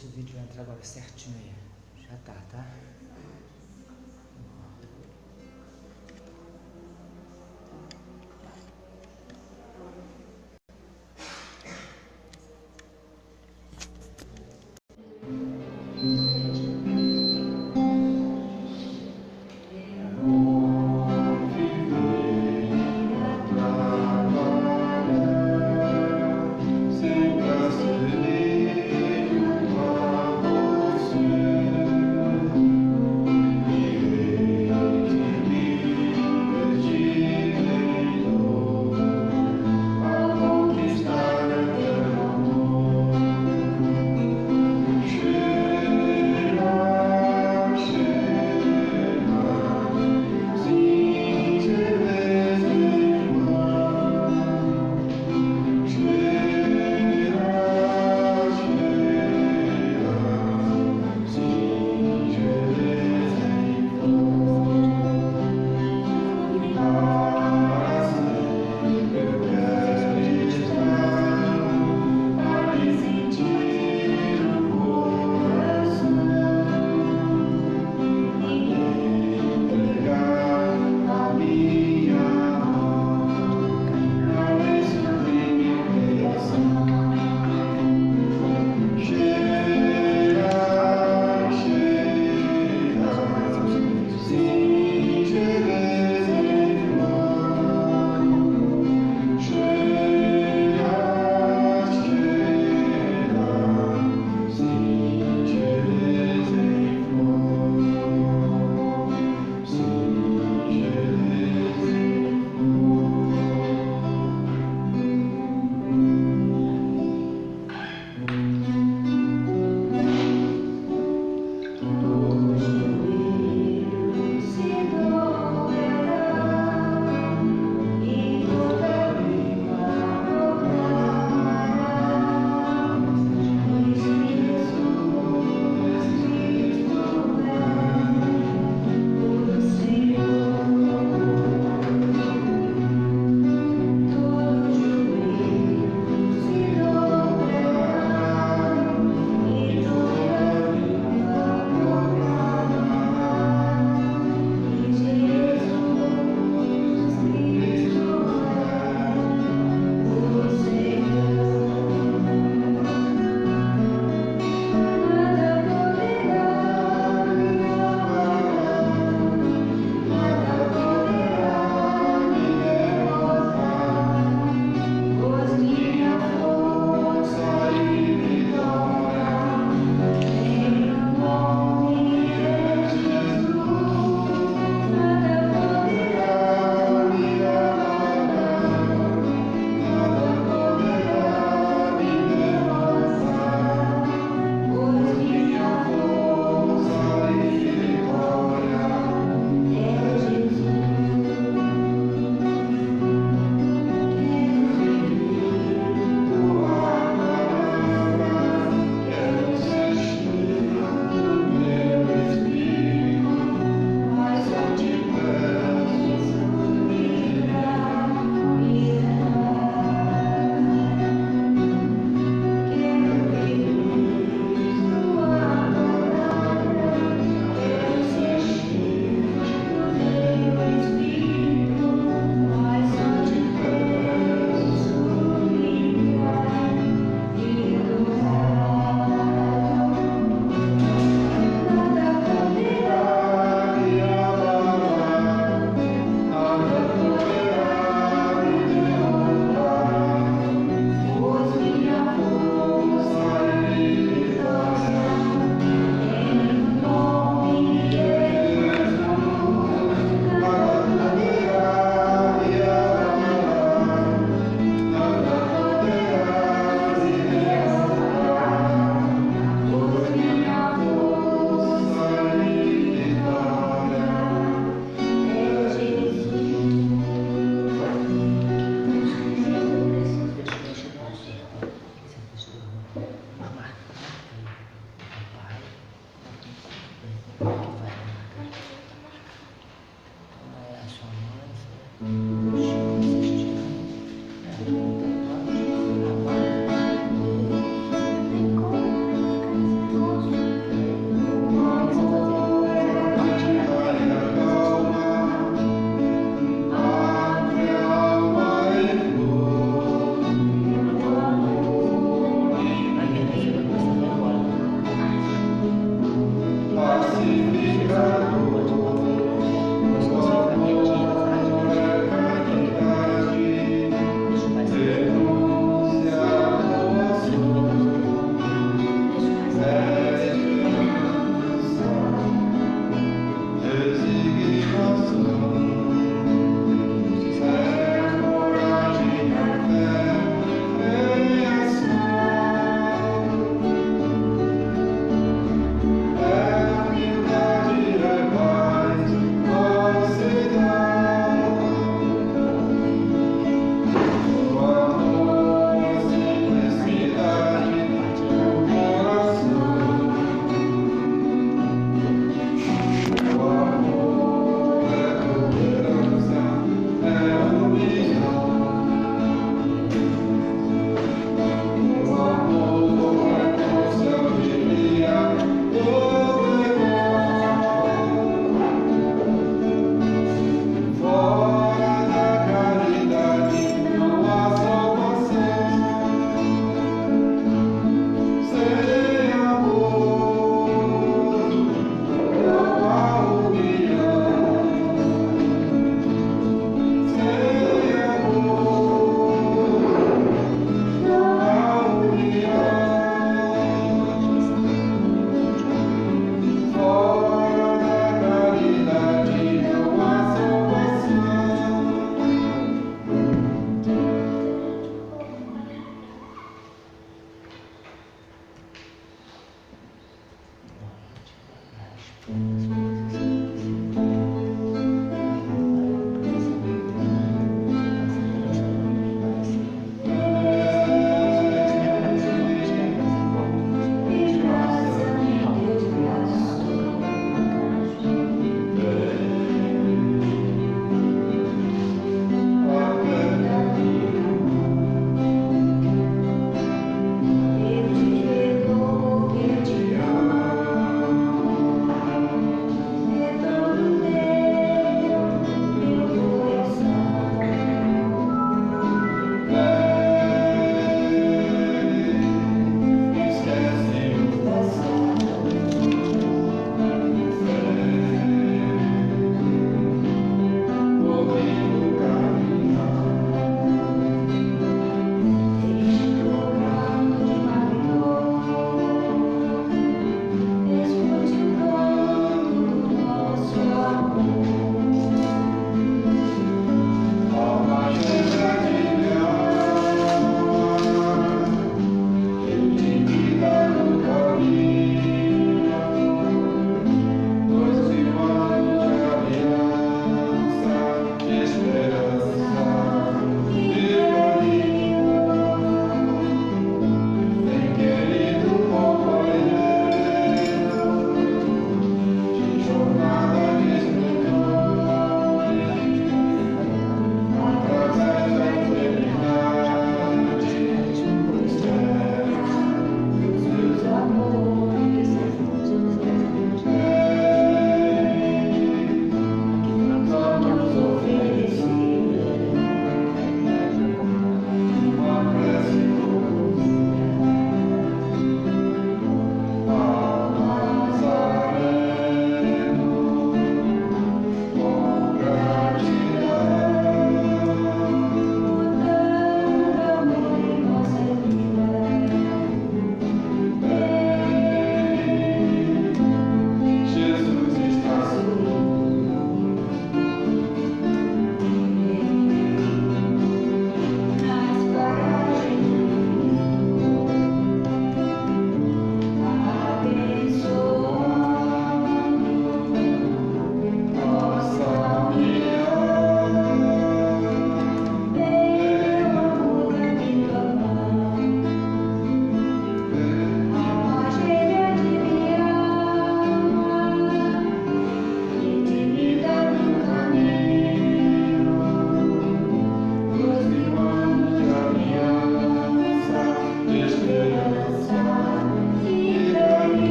Se o vídeo entra agora certinho aí. Já tá?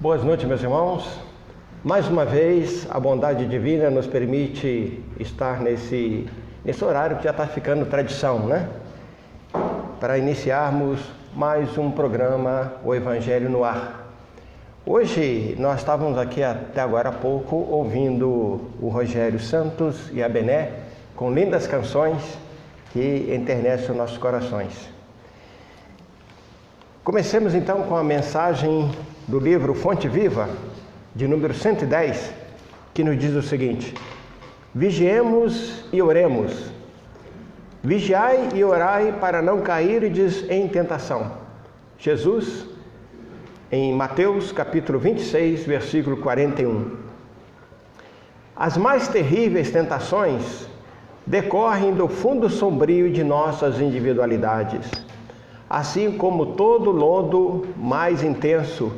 Boas noites, meus irmãos. Mais uma vez, a bondade divina nos permite estar nesse horário que já está ficando tradição, né? Para iniciarmos mais um programa, o Evangelho no Ar. Hoje, nós estávamos aqui até agora há pouco ouvindo o Rogério Santos e a Bené com lindas canções que enternecem os nossos corações. Comecemos então com a mensagem do livro Fonte Viva, de número 110, que nos diz o seguinte: vigiemos e oremos. Vigiai e orai para não cairdes em tentação. Jesus, em Mateus capítulo 26, versículo 41. As mais terríveis tentações decorrem do fundo sombrio de nossas individualidades, assim como todo lodo mais intenso,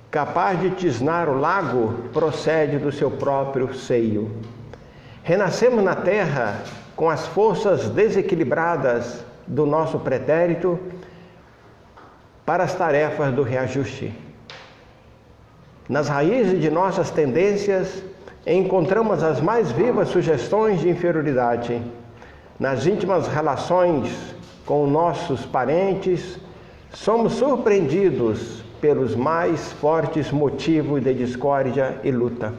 capaz de tisnar o lago, procede do seu próprio seio. Renascemos na terra com as forças desequilibradas do nosso pretérito para as tarefas do reajuste. Nas raízes de nossas tendências, encontramos as mais vivas sugestões de inferioridade. Nas íntimas relações com nossos parentes, somos surpreendidos pelos mais fortes motivos de discórdia e luta.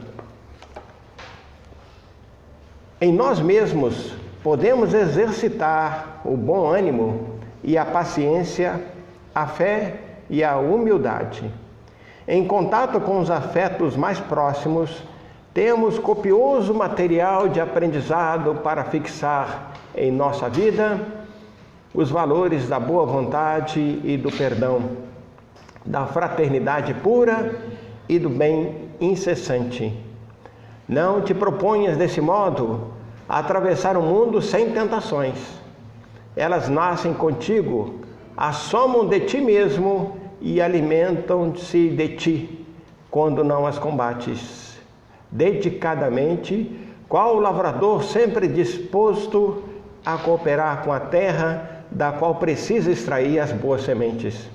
Em nós mesmos, podemos exercitar o bom ânimo e a paciência, a fé e a humildade. Em contato com os afetos mais próximos, temos copioso material de aprendizado para fixar em nossa vida os valores da boa vontade e do perdão, da fraternidade pura e do bem incessante. Não te proponhas desse modo a atravessar o mundo sem tentações. Elas nascem contigo, assomam de ti mesmo e alimentam-se de ti quando não as combates. Dedicadamente, qual lavrador sempre disposto a cooperar com a terra da qual precisa extrair as boas sementes.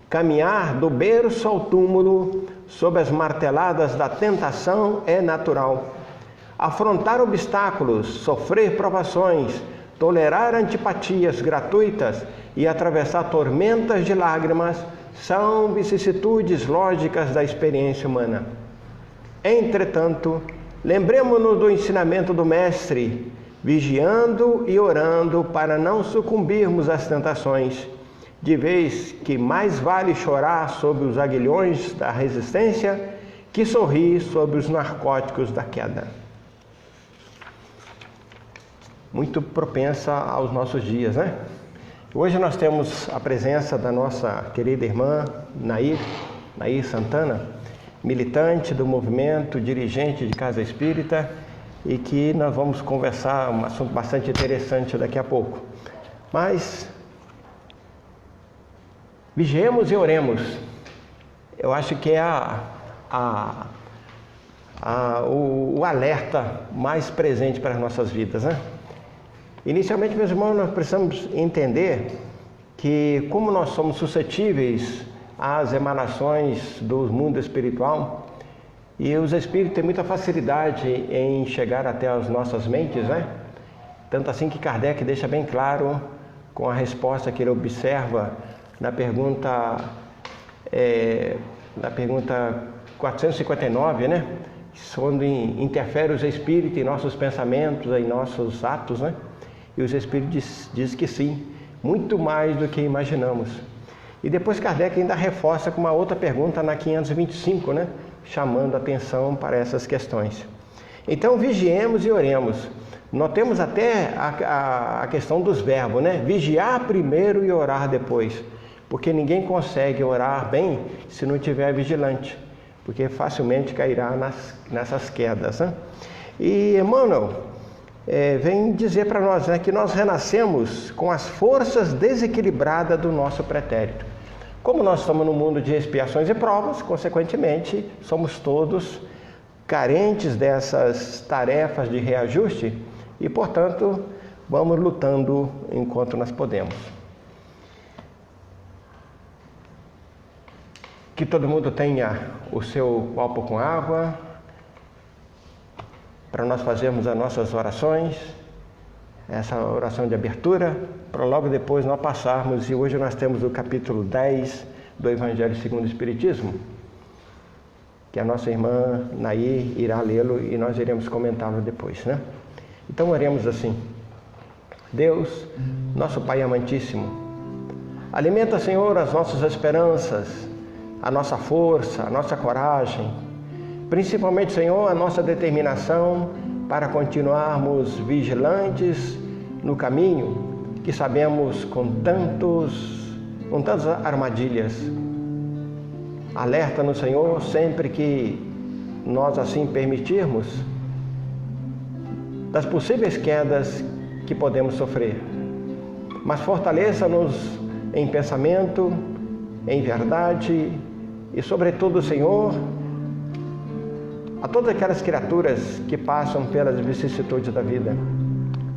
Caminhar do berço ao túmulo sob as marteladas da tentação é natural. Afrontar obstáculos, sofrer provações, tolerar antipatias gratuitas e atravessar tormentas de lágrimas são vicissitudes lógicas da experiência humana. Entretanto, lembremos-nos do ensinamento do Mestre, vigiando e orando para não sucumbirmos às tentações, de vez que mais vale chorar sob os aguilhões da resistência que sorrir sob os narcóticos da queda. Muito propensa aos nossos dias, né? Hoje nós temos a presença da nossa querida irmã Nair Santana, militante do movimento, dirigente de Casa Espírita, e que nós vamos conversar um assunto bastante interessante daqui a pouco. Mas vigiemos e oremos. Eu acho que é o alerta mais presente para as nossas vidas, né? Inicialmente, meus irmãos, nós precisamos entender que, como nós somos suscetíveis às emanações do mundo espiritual, e os espíritos têm muita facilidade em chegar até as nossas mentes, né? Tanto assim que Kardec deixa bem claro, com a resposta que ele observa na pergunta 459, né? Onde interfere os espíritos em nossos pensamentos, em nossos atos, né? E os espíritos diz que sim, muito mais do que imaginamos. E depois Kardec ainda reforça com uma outra pergunta na 525, né? Chamando atenção para essas questões. Então, vigiemos e oremos. Notemos até a questão dos verbos, né? Vigiar primeiro e orar depois. Porque ninguém consegue orar bem se não estiver vigilante. Porque facilmente cairá nessas quedas, né? E Emmanuel vem dizer para nós, né, que nós renascemos com as forças desequilibradas do nosso pretérito. Como nós estamos no mundo de expiações e provas, consequentemente, somos todos carentes dessas tarefas de reajuste e, portanto, vamos lutando enquanto nós podemos. Que todo mundo tenha o seu copo com água, para nós fazermos as nossas orações, essa oração de abertura, para logo depois nós passarmos, e hoje nós temos o capítulo 10 do Evangelho segundo o Espiritismo, que a nossa irmã Nair irá lê-lo e nós iremos comentá-lo depois, né? Então oremos assim: Deus, nosso Pai amantíssimo, alimenta, Senhor, as nossas esperanças, a nossa força, a nossa coragem, principalmente, Senhor, a nossa determinação para continuarmos vigilantes no caminho que sabemos com tantas armadilhas. Alerta-nos, Senhor, sempre que nós assim permitirmos, das possíveis quedas que podemos sofrer. Mas fortaleça-nos em pensamento, em verdade e, sobretudo, Senhor, a todas aquelas criaturas que passam pelas vicissitudes da vida,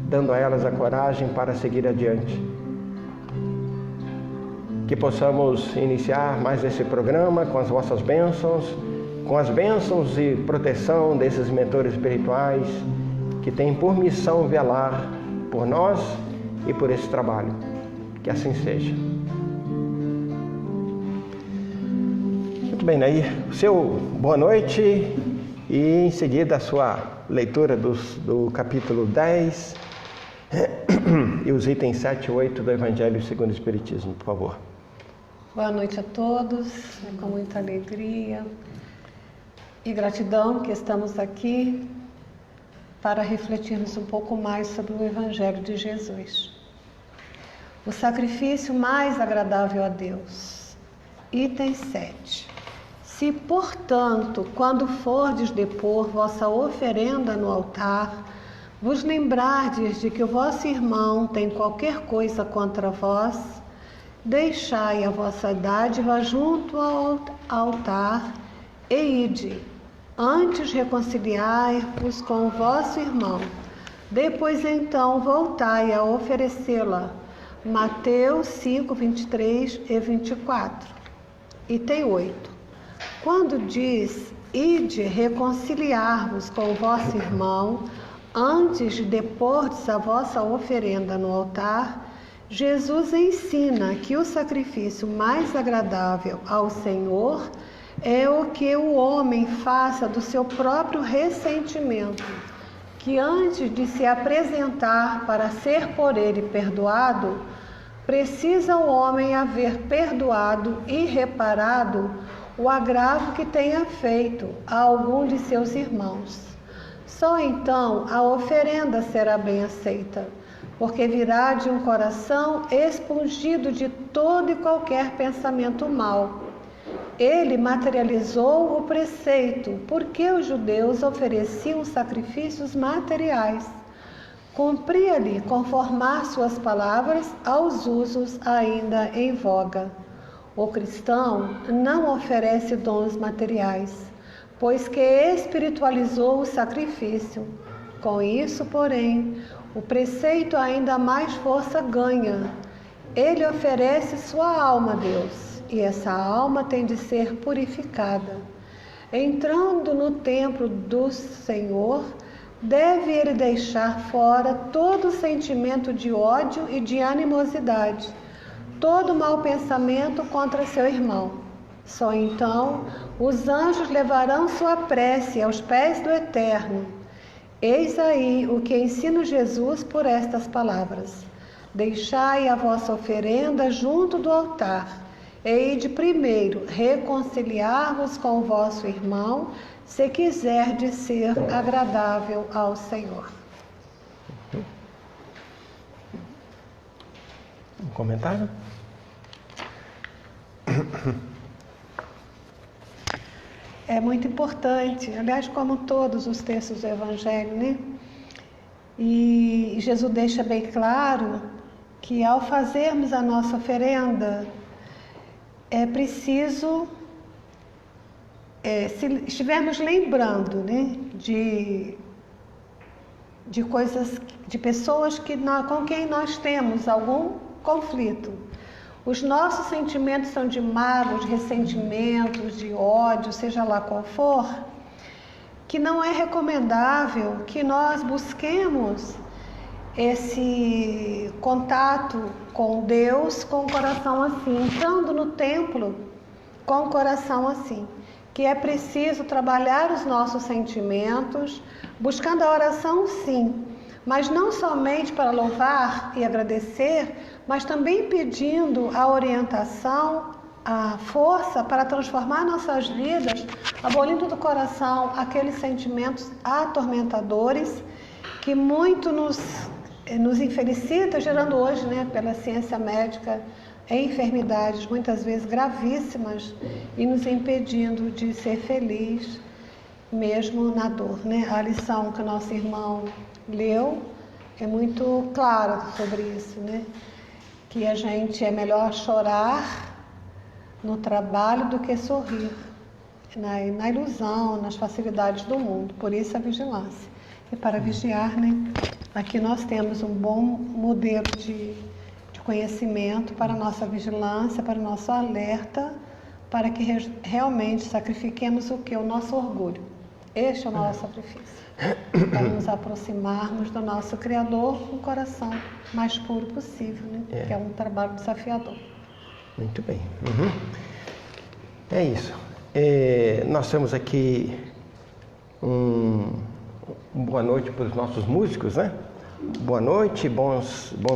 dando a elas a coragem para seguir adiante. Que possamos iniciar mais esse programa com as vossas bênçãos, com as bênçãos e proteção desses mentores espirituais que têm por missão velar por nós e por esse trabalho. Que assim seja. Muito bem, Nair. Seu boa noite. E em seguida a sua leitura do capítulo 10 e os itens 7 e 8 do Evangelho segundo o Espiritismo, por favor. Boa noite a todos, é com muita alegria e gratidão que estamos aqui para refletirmos um pouco mais sobre o Evangelho de Jesus. O sacrifício mais agradável a Deus. Item 7. Se, portanto, quando fordes depor vossa oferenda no altar, vos lembrardes de que o vosso irmão tem qualquer coisa contra vós, deixai a vossa dádiva junto ao altar e ide, antes reconciliai-vos com o vosso irmão, depois então voltai a oferecê-la. Mateus 5, 23 e 24. Item 8. Quando diz, ide reconciliar-vos com o vosso irmão, antes de depordes a vossa oferenda no altar, Jesus ensina que o sacrifício mais agradável ao Senhor é o que o homem faça do seu próprio ressentimento, que antes de se apresentar para ser por ele perdoado, precisa o homem haver perdoado e reparado o agravo que tenha feito a algum de seus irmãos. Só então a oferenda será bem aceita, porque virá de um coração expungido de todo e qualquer pensamento mau. Ele materializou o preceito, porque os judeus ofereciam sacrifícios materiais. Cumpria-lhe conformar suas palavras aos usos ainda em voga. O cristão não oferece dons materiais, pois que espiritualizou o sacrifício. Com isso, porém, o preceito ainda mais força ganha. Ele oferece sua alma a Deus, e essa alma tem de ser purificada. Entrando no templo do Senhor, deve ele deixar fora todo sentimento de ódio e de animosidade, todo mau pensamento contra seu irmão. Só então os anjos levarão sua prece aos pés do Eterno. Eis aí o que ensina Jesus por estas palavras: deixai a vossa oferenda junto do altar, e ide primeiro reconciliar-vos com o vosso irmão, se quiserdes ser agradável ao Senhor. Um comentário? É muito importante, aliás, como todos os textos do Evangelho, né? E Jesus deixa bem claro que ao fazermos a nossa oferenda, é preciso, se estivermos lembrando, né, de coisas, de pessoas com quem nós temos algum conflito. Os nossos sentimentos são de mágoa, de ressentimentos, de ódio, seja lá qual for, que não é recomendável que nós busquemos esse contato com Deus com o coração assim, entrando no templo com o coração assim, que é preciso trabalhar os nossos sentimentos, buscando a oração sim, mas não somente para louvar e agradecer, mas também pedindo a orientação, a força para transformar nossas vidas, abolindo do coração aqueles sentimentos atormentadores que muito nos infelicita, gerando hoje, né, pela ciência médica, enfermidades muitas vezes gravíssimas e nos impedindo de ser feliz mesmo na dor, né? A lição que o nosso irmão leu é muito clara sobre isso, né? Que a gente é melhor chorar no trabalho do que sorrir na ilusão, nas facilidades do mundo. Por isso a vigilância. E para vigiar, né? Aqui nós temos um bom modelo de conhecimento para a nossa vigilância, para o nosso alerta, para que realmente sacrifiquemos o que? O nosso orgulho. Este é o nosso sacrifício. Para nos aproximarmos do nosso Criador com o coração mais puro possível, né? Que é um trabalho desafiador. Muito bem. É isso. Nós temos aqui boa noite para os nossos músicos, né? Boa noite, bom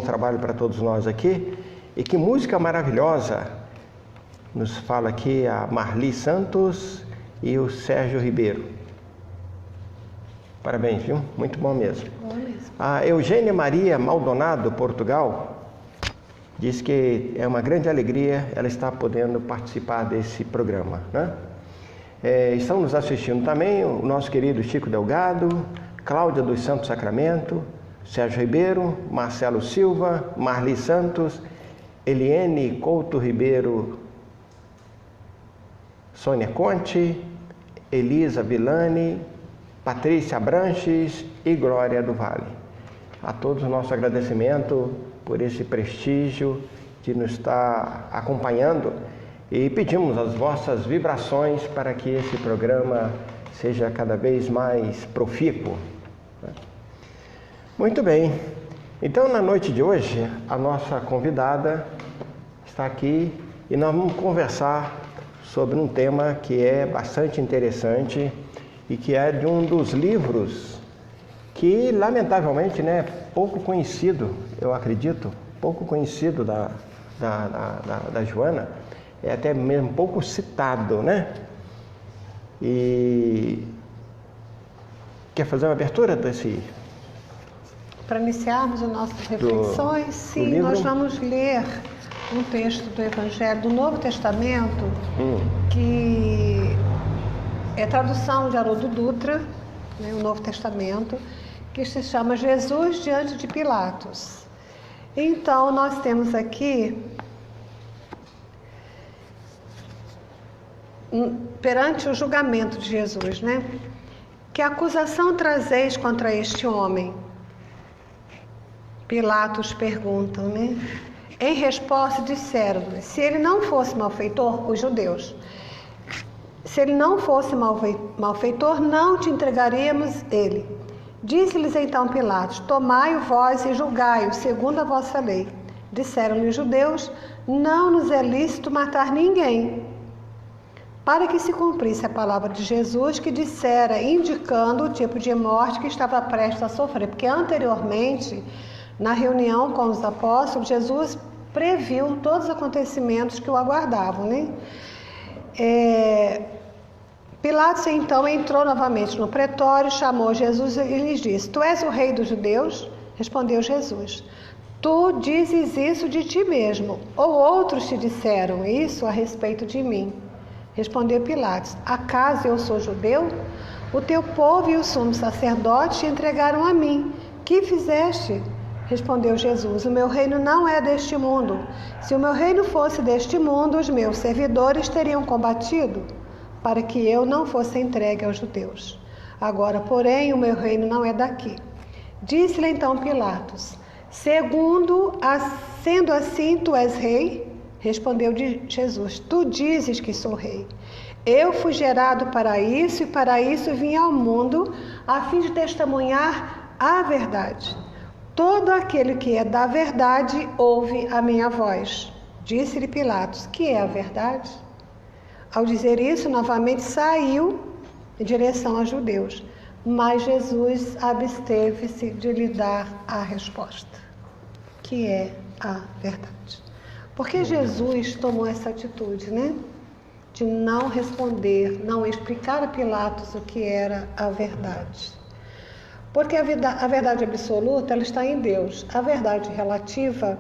trabalho para todos nós aqui. E que música maravilhosa nos fala aqui a Marli Santos e o Sérgio Ribeiro. Parabéns, viu? Muito bom mesmo. Bom mesmo. A Eugênia Maria Maldonado, Portugal, diz que é uma grande alegria ela estar podendo participar desse programa, né? Estão nos assistindo também o nosso querido Chico Delgado, Cláudia dos Santos Sacramento, Sérgio Ribeiro, Marcelo Silva, Marli Santos, Eliene Couto Ribeiro, Sônia Conte, Elisa Vilani, Patrícia Branches e Glória do Vale. A todos o nosso agradecimento por esse prestígio de nos estar acompanhando e pedimos as vossas vibrações para que esse programa seja cada vez mais profícuo. Muito bem. Então, na noite de hoje, a nossa convidada está aqui e nós vamos conversar sobre um tema que é bastante interessante e que é de um dos livros que, lamentavelmente, né, pouco conhecido, eu acredito, pouco conhecido da Joana, é até mesmo pouco citado, né? E quer fazer uma abertura desse... Para iniciarmos as nossas reflexões, sim, nós vamos ler um texto do Evangelho do Novo Testamento, que é tradução de Haroldo Dutra, né, o Novo Testamento, que se chama Jesus diante de Pilatos. Então, nós temos aqui, perante o julgamento de Jesus, né? Que acusação trazeis contra este homem? Pilatos perguntam, né? Em resposta disseram-lhe, se ele não fosse malfeitor, os judeus, se ele não fosse malfeitor, não te entregaríamos ele. Disse-lhes então Pilatos: tomai-o vós e julgai-o, segundo a vossa lei. Disseram-lhe os judeus: não nos é lícito matar ninguém. Para que se cumprisse a palavra de Jesus, que dissera, indicando o tipo de morte que estava prestes a sofrer. Porque anteriormente, na reunião com os apóstolos, Jesus previu todos os acontecimentos que o aguardavam, né? Pilatos então entrou novamente no pretório, chamou Jesus e lhes disse: tu és o rei dos judeus? Respondeu Jesus: tu dizes isso de ti mesmo, ou outros te disseram isso a respeito de mim? Respondeu Pilatos: acaso eu sou judeu? O teu povo e o sumo sacerdote te entregaram a mim. Que fizeste? Respondeu Jesus: o meu reino não é deste mundo. Se o meu reino fosse deste mundo, os meus servidores teriam combatido para que eu não fosse entregue aos judeus. Agora, porém, o meu reino não é daqui. Disse-lhe então Pilatos: sendo assim, tu és rei? Respondeu Jesus: tu dizes que sou rei. Eu fui gerado para isso e para isso vim ao mundo, a fim de testemunhar a verdade. Todo aquele que é da verdade ouve a minha voz. Disse-lhe Pilatos: que é a verdade? Ao dizer isso, novamente saiu em direção aos judeus, mas Jesus absteve-se de lhe dar a resposta, que é a verdade. Porque Jesus tomou essa atitude, né? De não responder, não explicar a Pilatos o que era a verdade. Porque a verdade absoluta, ela está em Deus. A verdade relativa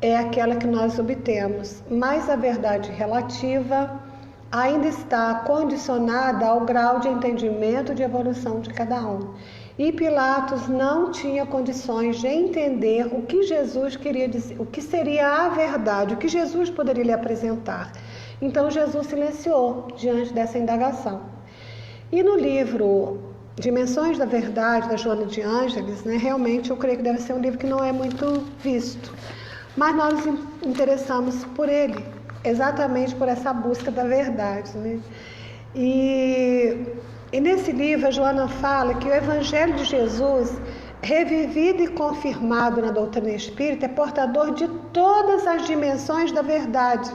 é aquela que nós obtemos, mas a verdade relativa ainda está condicionada ao grau de entendimento de evolução de cada um. E Pilatos não tinha condições de entender o que Jesus queria dizer, o que seria a verdade, o que Jesus poderia lhe apresentar. Então Jesus silenciou diante dessa indagação. E no livro Dimensões da Verdade, da Joana de Ângeles, né, realmente eu creio que deve ser um livro que não é muito visto, mas nós nos interessamos por ele, exatamente por essa busca da verdade, né? E nesse livro a Joana fala que o Evangelho de Jesus, revivido e confirmado na doutrina espírita, é portador de todas as dimensões da verdade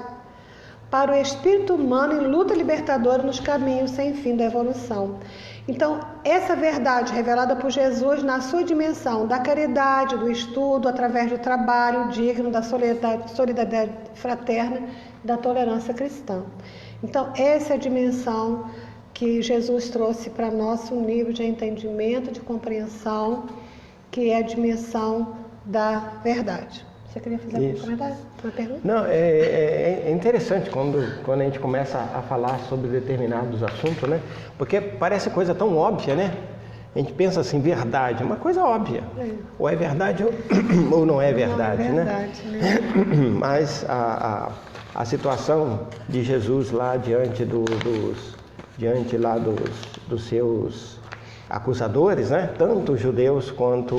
para o espírito humano em luta libertadora nos caminhos sem fim da evolução. Então, essa verdade revelada por Jesus na sua dimensão da caridade, do estudo, através do trabalho digno, da solidariedade fraterna, da tolerância cristã. Então, essa é a dimensão que Jesus trouxe para nosso nível de entendimento, de compreensão, que é a dimensão da verdade. Você queria fazer algum comentário? Uma pergunta? Não, é interessante quando a gente começa a falar sobre determinados assuntos, né? Porque parece coisa tão óbvia, né? A gente pensa assim, verdade, uma coisa óbvia. Ou é verdade ou não é verdade, não é verdade, né? Mas a situação de Jesus lá diante dos seus acusadores, né? Tanto os judeus quanto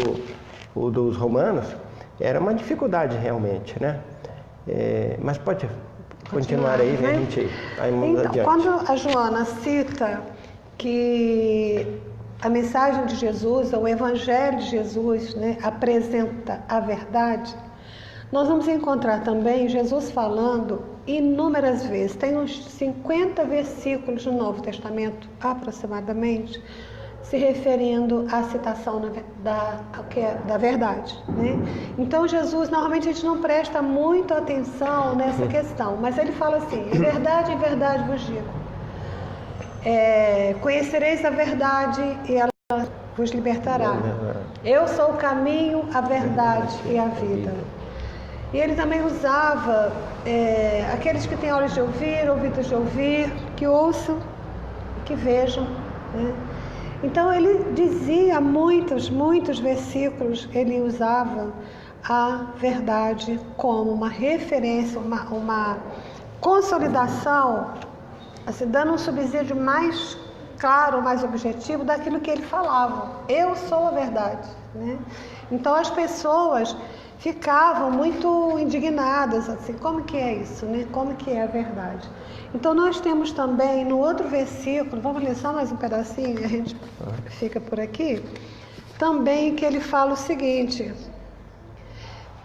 o dos romanos, era uma dificuldade realmente, né? Mas pode continuar aí, né? A gente vai então, adiante. Quando a Joana cita que a mensagem de Jesus, o Evangelho de Jesus, né, apresenta a verdade, nós vamos encontrar também Jesus falando inúmeras vezes. Tem uns 50 versículos no Novo Testamento, aproximadamente, se referindo à citação da verdade, né? Então Jesus, normalmente a gente não presta muita atenção nessa questão, mas ele fala assim: em verdade vos digo, conhecereis a verdade e ela vos libertará. Eu sou o caminho, a verdade e a vida. E ele também usava aqueles que têm olhos de ouvir, ouvidos de ouvir, que ouçam, que vejam, né? Então ele dizia muitos versículos, ele usava a verdade como uma referência, uma consolidação, assim, dando um subsídio mais claro, mais objetivo daquilo que ele falava. Eu sou a verdade, né? Então as pessoas ficavam muito indignadas, assim, como que é isso, né? Como que é a verdade? Então nós temos também no outro versículo, vamos ler só mais um pedacinho e a gente fica por aqui. também que ele fala o seguinte,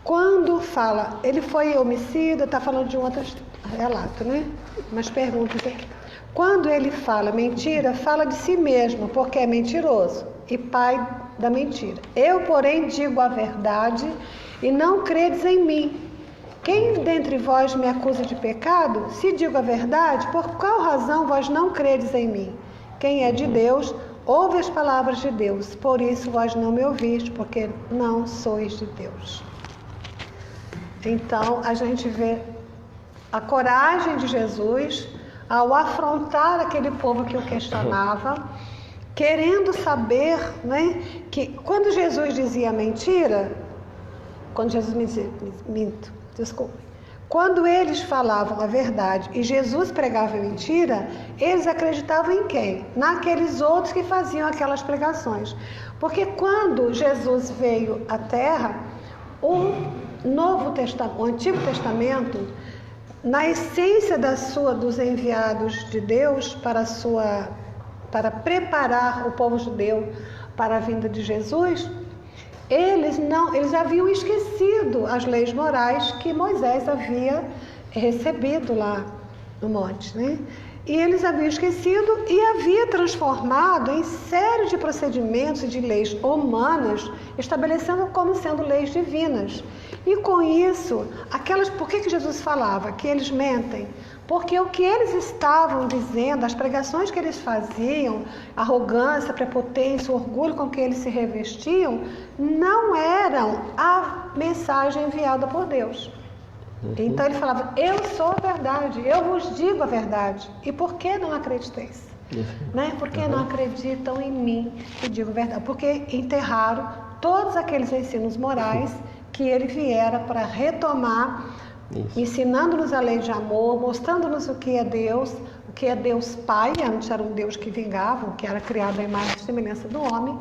quando fala, ele foi homicida, está falando de um outro relato, né? Mas perguntas aqui. Quando ele fala mentira, fala de si mesmo, porque é mentiroso e pai da mentira. Eu, porém, digo a verdade e não credes em mim. Quem dentre vós me acusa de pecado? Se digo a verdade, por qual razão vós não credes em mim? Quem é de Deus, ouve as palavras de Deus. Por isso vós não me ouviste, porque não sois de Deus. Então, a gente vê a coragem de Jesus ao afrontar aquele povo que o questionava, querendo saber, né, que quando Jesus dizia mentira, quando eles falavam a verdade e Jesus pregava a mentira, eles acreditavam em quem? Naqueles outros que faziam aquelas pregações. Porque quando Jesus veio à Terra, o Antigo Testamento, na essência dos enviados de Deus para preparar o povo judeu para a vinda de Jesus, eles haviam esquecido as leis morais que Moisés havia recebido lá no monte, né? E eles haviam esquecido e havia transformado em série de procedimentos e de leis humanas, estabelecendo como sendo leis divinas. E com isso, por que Jesus falava que eles mentem? Porque o que eles estavam dizendo, as pregações que eles faziam, a arrogância, a prepotência, o orgulho com que eles se revestiam, não eram a mensagem enviada por Deus. Então ele falava, eu sou a verdade, eu vos digo a verdade. E por que não acrediteis? Né? Por que não acreditam em mim que digo a verdade? Porque enterraram todos aqueles ensinos morais que ele viera para retomar, ensinando-nos a lei de amor, mostrando-nos o que é Deus Pai, antes era um Deus que vingava, que era criado à imagem e semelhança do homem,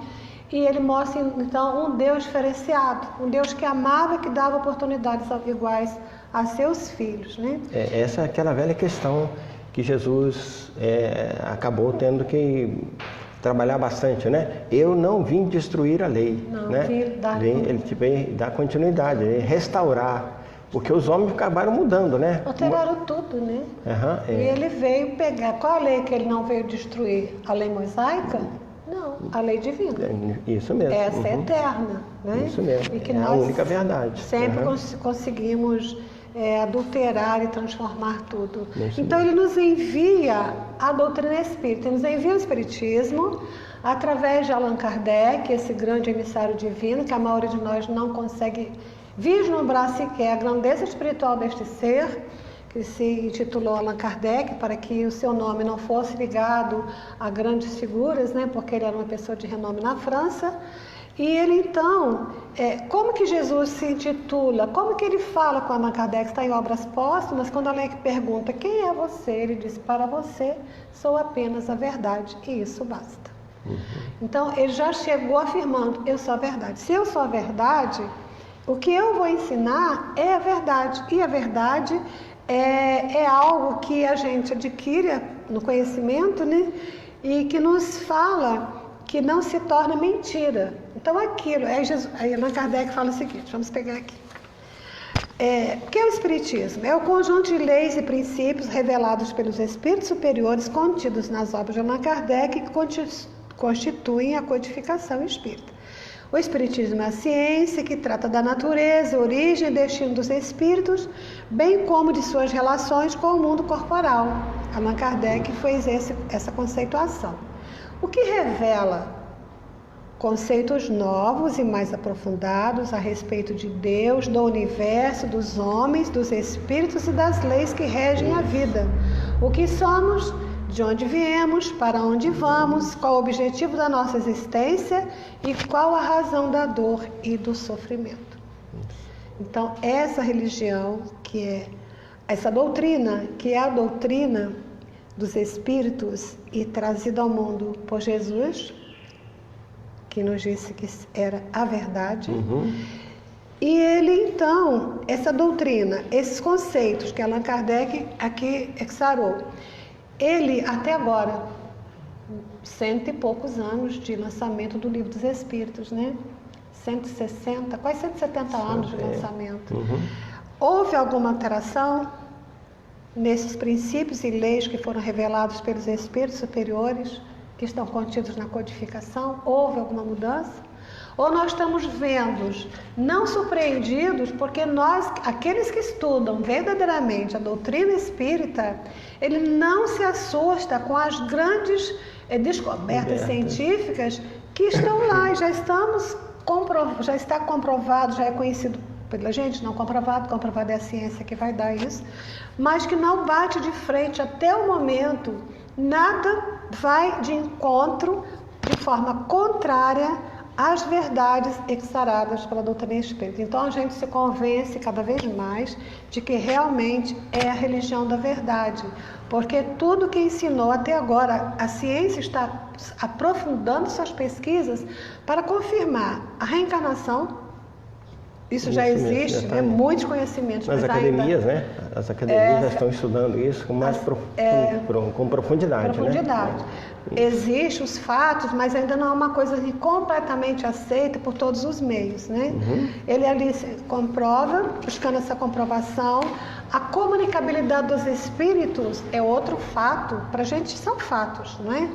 e ele mostra então um Deus diferenciado, um Deus que amava e que dava oportunidades iguais a seus filhos, né? Essa é aquela velha questão que Jesus acabou tendo que trabalhar bastante, né? Eu não vim destruir a lei, não, né? Ele veio dar continuidade, restaurar, porque os homens acabaram mudando, né? Alteraram tudo, né? E ele veio pegar, qual a lei que ele não veio destruir? A lei mosaica? Não, a lei divina. Isso mesmo. Essa é eterna, né? Isso mesmo, e que a única verdade. Sempre conseguimos adulterar e transformar tudo. Então ele nos envia a doutrina espírita, ele nos envia o espiritismo através de Allan Kardec, esse grande emissário divino, que a maioria de nós não consegue vislumbrar sequer a grandeza espiritual deste ser, que se intitulou Allan Kardec, para que o seu nome não fosse ligado a grandes figuras, né, porque ele era uma pessoa de renome na França. E ele então, como que Jesus se intitula, como que ele fala com Allan Kardec, está em Obras Póstumas, quando Allan pergunta, quem é você? Ele diz, para você sou apenas a verdade, e isso basta. Então ele já chegou afirmando, eu sou a verdade. Se eu sou a verdade, o que eu vou ensinar é a verdade, e a verdade é algo que a gente adquire no conhecimento, né? E que nos fala que não se torna mentira. Então aquilo, aí Allan Kardec fala o seguinte, vamos pegar aqui. O que é o Espiritismo? É o conjunto de leis e princípios revelados pelos espíritos superiores contidos nas obras de Allan Kardec que constituem a codificação espírita. O Espiritismo é a ciência que trata da natureza, origem e destino dos espíritos, bem como de suas relações com o mundo corporal. Allan Kardec fez essa conceituação. O que revela conceitos novos e mais aprofundados a respeito de Deus, do universo, dos homens, dos espíritos e das leis que regem a vida. O que somos, de onde viemos, para onde vamos, qual o objetivo da nossa existência e qual a razão da dor e do sofrimento. Então, essa religião, essa doutrina, que é a doutrina dos espíritos e trazida ao mundo por Jesus, que nos disse que era a verdade. E ele, então, essa doutrina, esses conceitos que Allan Kardec aqui exarou, ele, até agora, 100 e poucos anos de lançamento do Livro dos Espíritos, né? 160, quase 170 anos de lançamento. Houve alguma alteração nesses princípios e leis que foram revelados pelos Espíritos superiores, que estão contidos na codificação? Houve alguma mudança? Ou nós estamos vendo, não surpreendidos, porque nós, aqueles que estudam verdadeiramente a doutrina espírita, ele não se assusta com as grandes descobertas científicas que estão lá e já está comprovado, já é conhecido pela gente, não comprovado é a ciência que vai dar isso, mas que não bate de frente até o momento, nada vai de encontro de forma contrária as verdades exaradas pela doutrina espírita. Então a gente se convence cada vez mais de que realmente é a religião da verdade, porque tudo que ensinou até agora, a ciência está aprofundando suas pesquisas para confirmar a reencarnação. Isso já existe, né? Muitos conhecimentos. Nas academias, ainda, né? As academias já estão estudando isso com mais com profundidade. Né? Existem os fatos, mas ainda não é uma coisa assim, completamente aceita por todos os meios, né? Ele ali comprova, buscando essa comprovação. A comunicabilidade dos espíritos é outro fato. Para a gente são fatos, não é?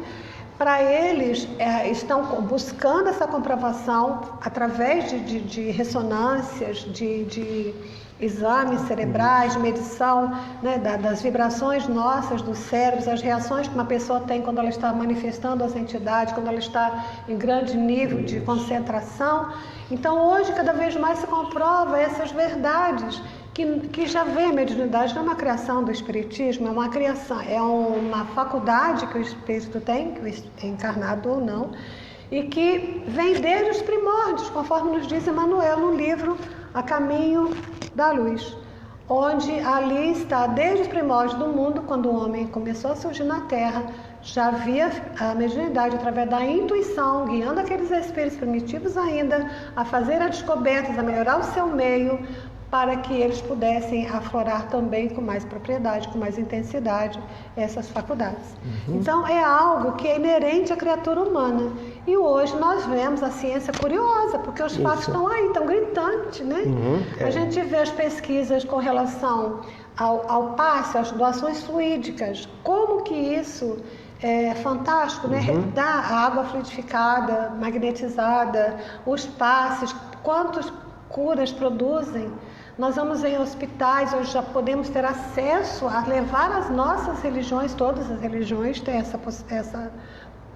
Para eles, estão buscando essa comprovação através de ressonâncias, de exames cerebrais, de medição, né, das vibrações nossas dos cérebros, as reações que uma pessoa tem quando ela está manifestando as entidades, quando ela está em grande nível de concentração. Então, hoje, cada vez mais se comprova essas verdades, que já vê a mediunidade não é uma criação do espiritismo, é uma criação, é uma faculdade que o espírito tem, que é encarnado ou não, e que vem desde os primórdios, conforme nos diz Emmanuel no livro A Caminho da Luz, onde ali está desde os primórdios do mundo, quando o homem começou a surgir na Terra, já havia a mediunidade através da intuição, guiando aqueles espíritos primitivos ainda a fazer as descobertas, a melhorar o seu meio, para que eles pudessem aflorar também com mais propriedade, com mais intensidade, essas faculdades. Então, é algo que é inerente à criatura humana. E hoje nós vemos a ciência curiosa, porque os fatos estão aí, estão gritantes, né? A gente vê as pesquisas com relação ao passe, às doações fluídicas, como que isso é fantástico, né? Da água fluidificada, magnetizada, os passes, quantas curas produzem. Nós vamos em hospitais, hoje já podemos ter acesso a levar as nossas religiões, todas as religiões têm essa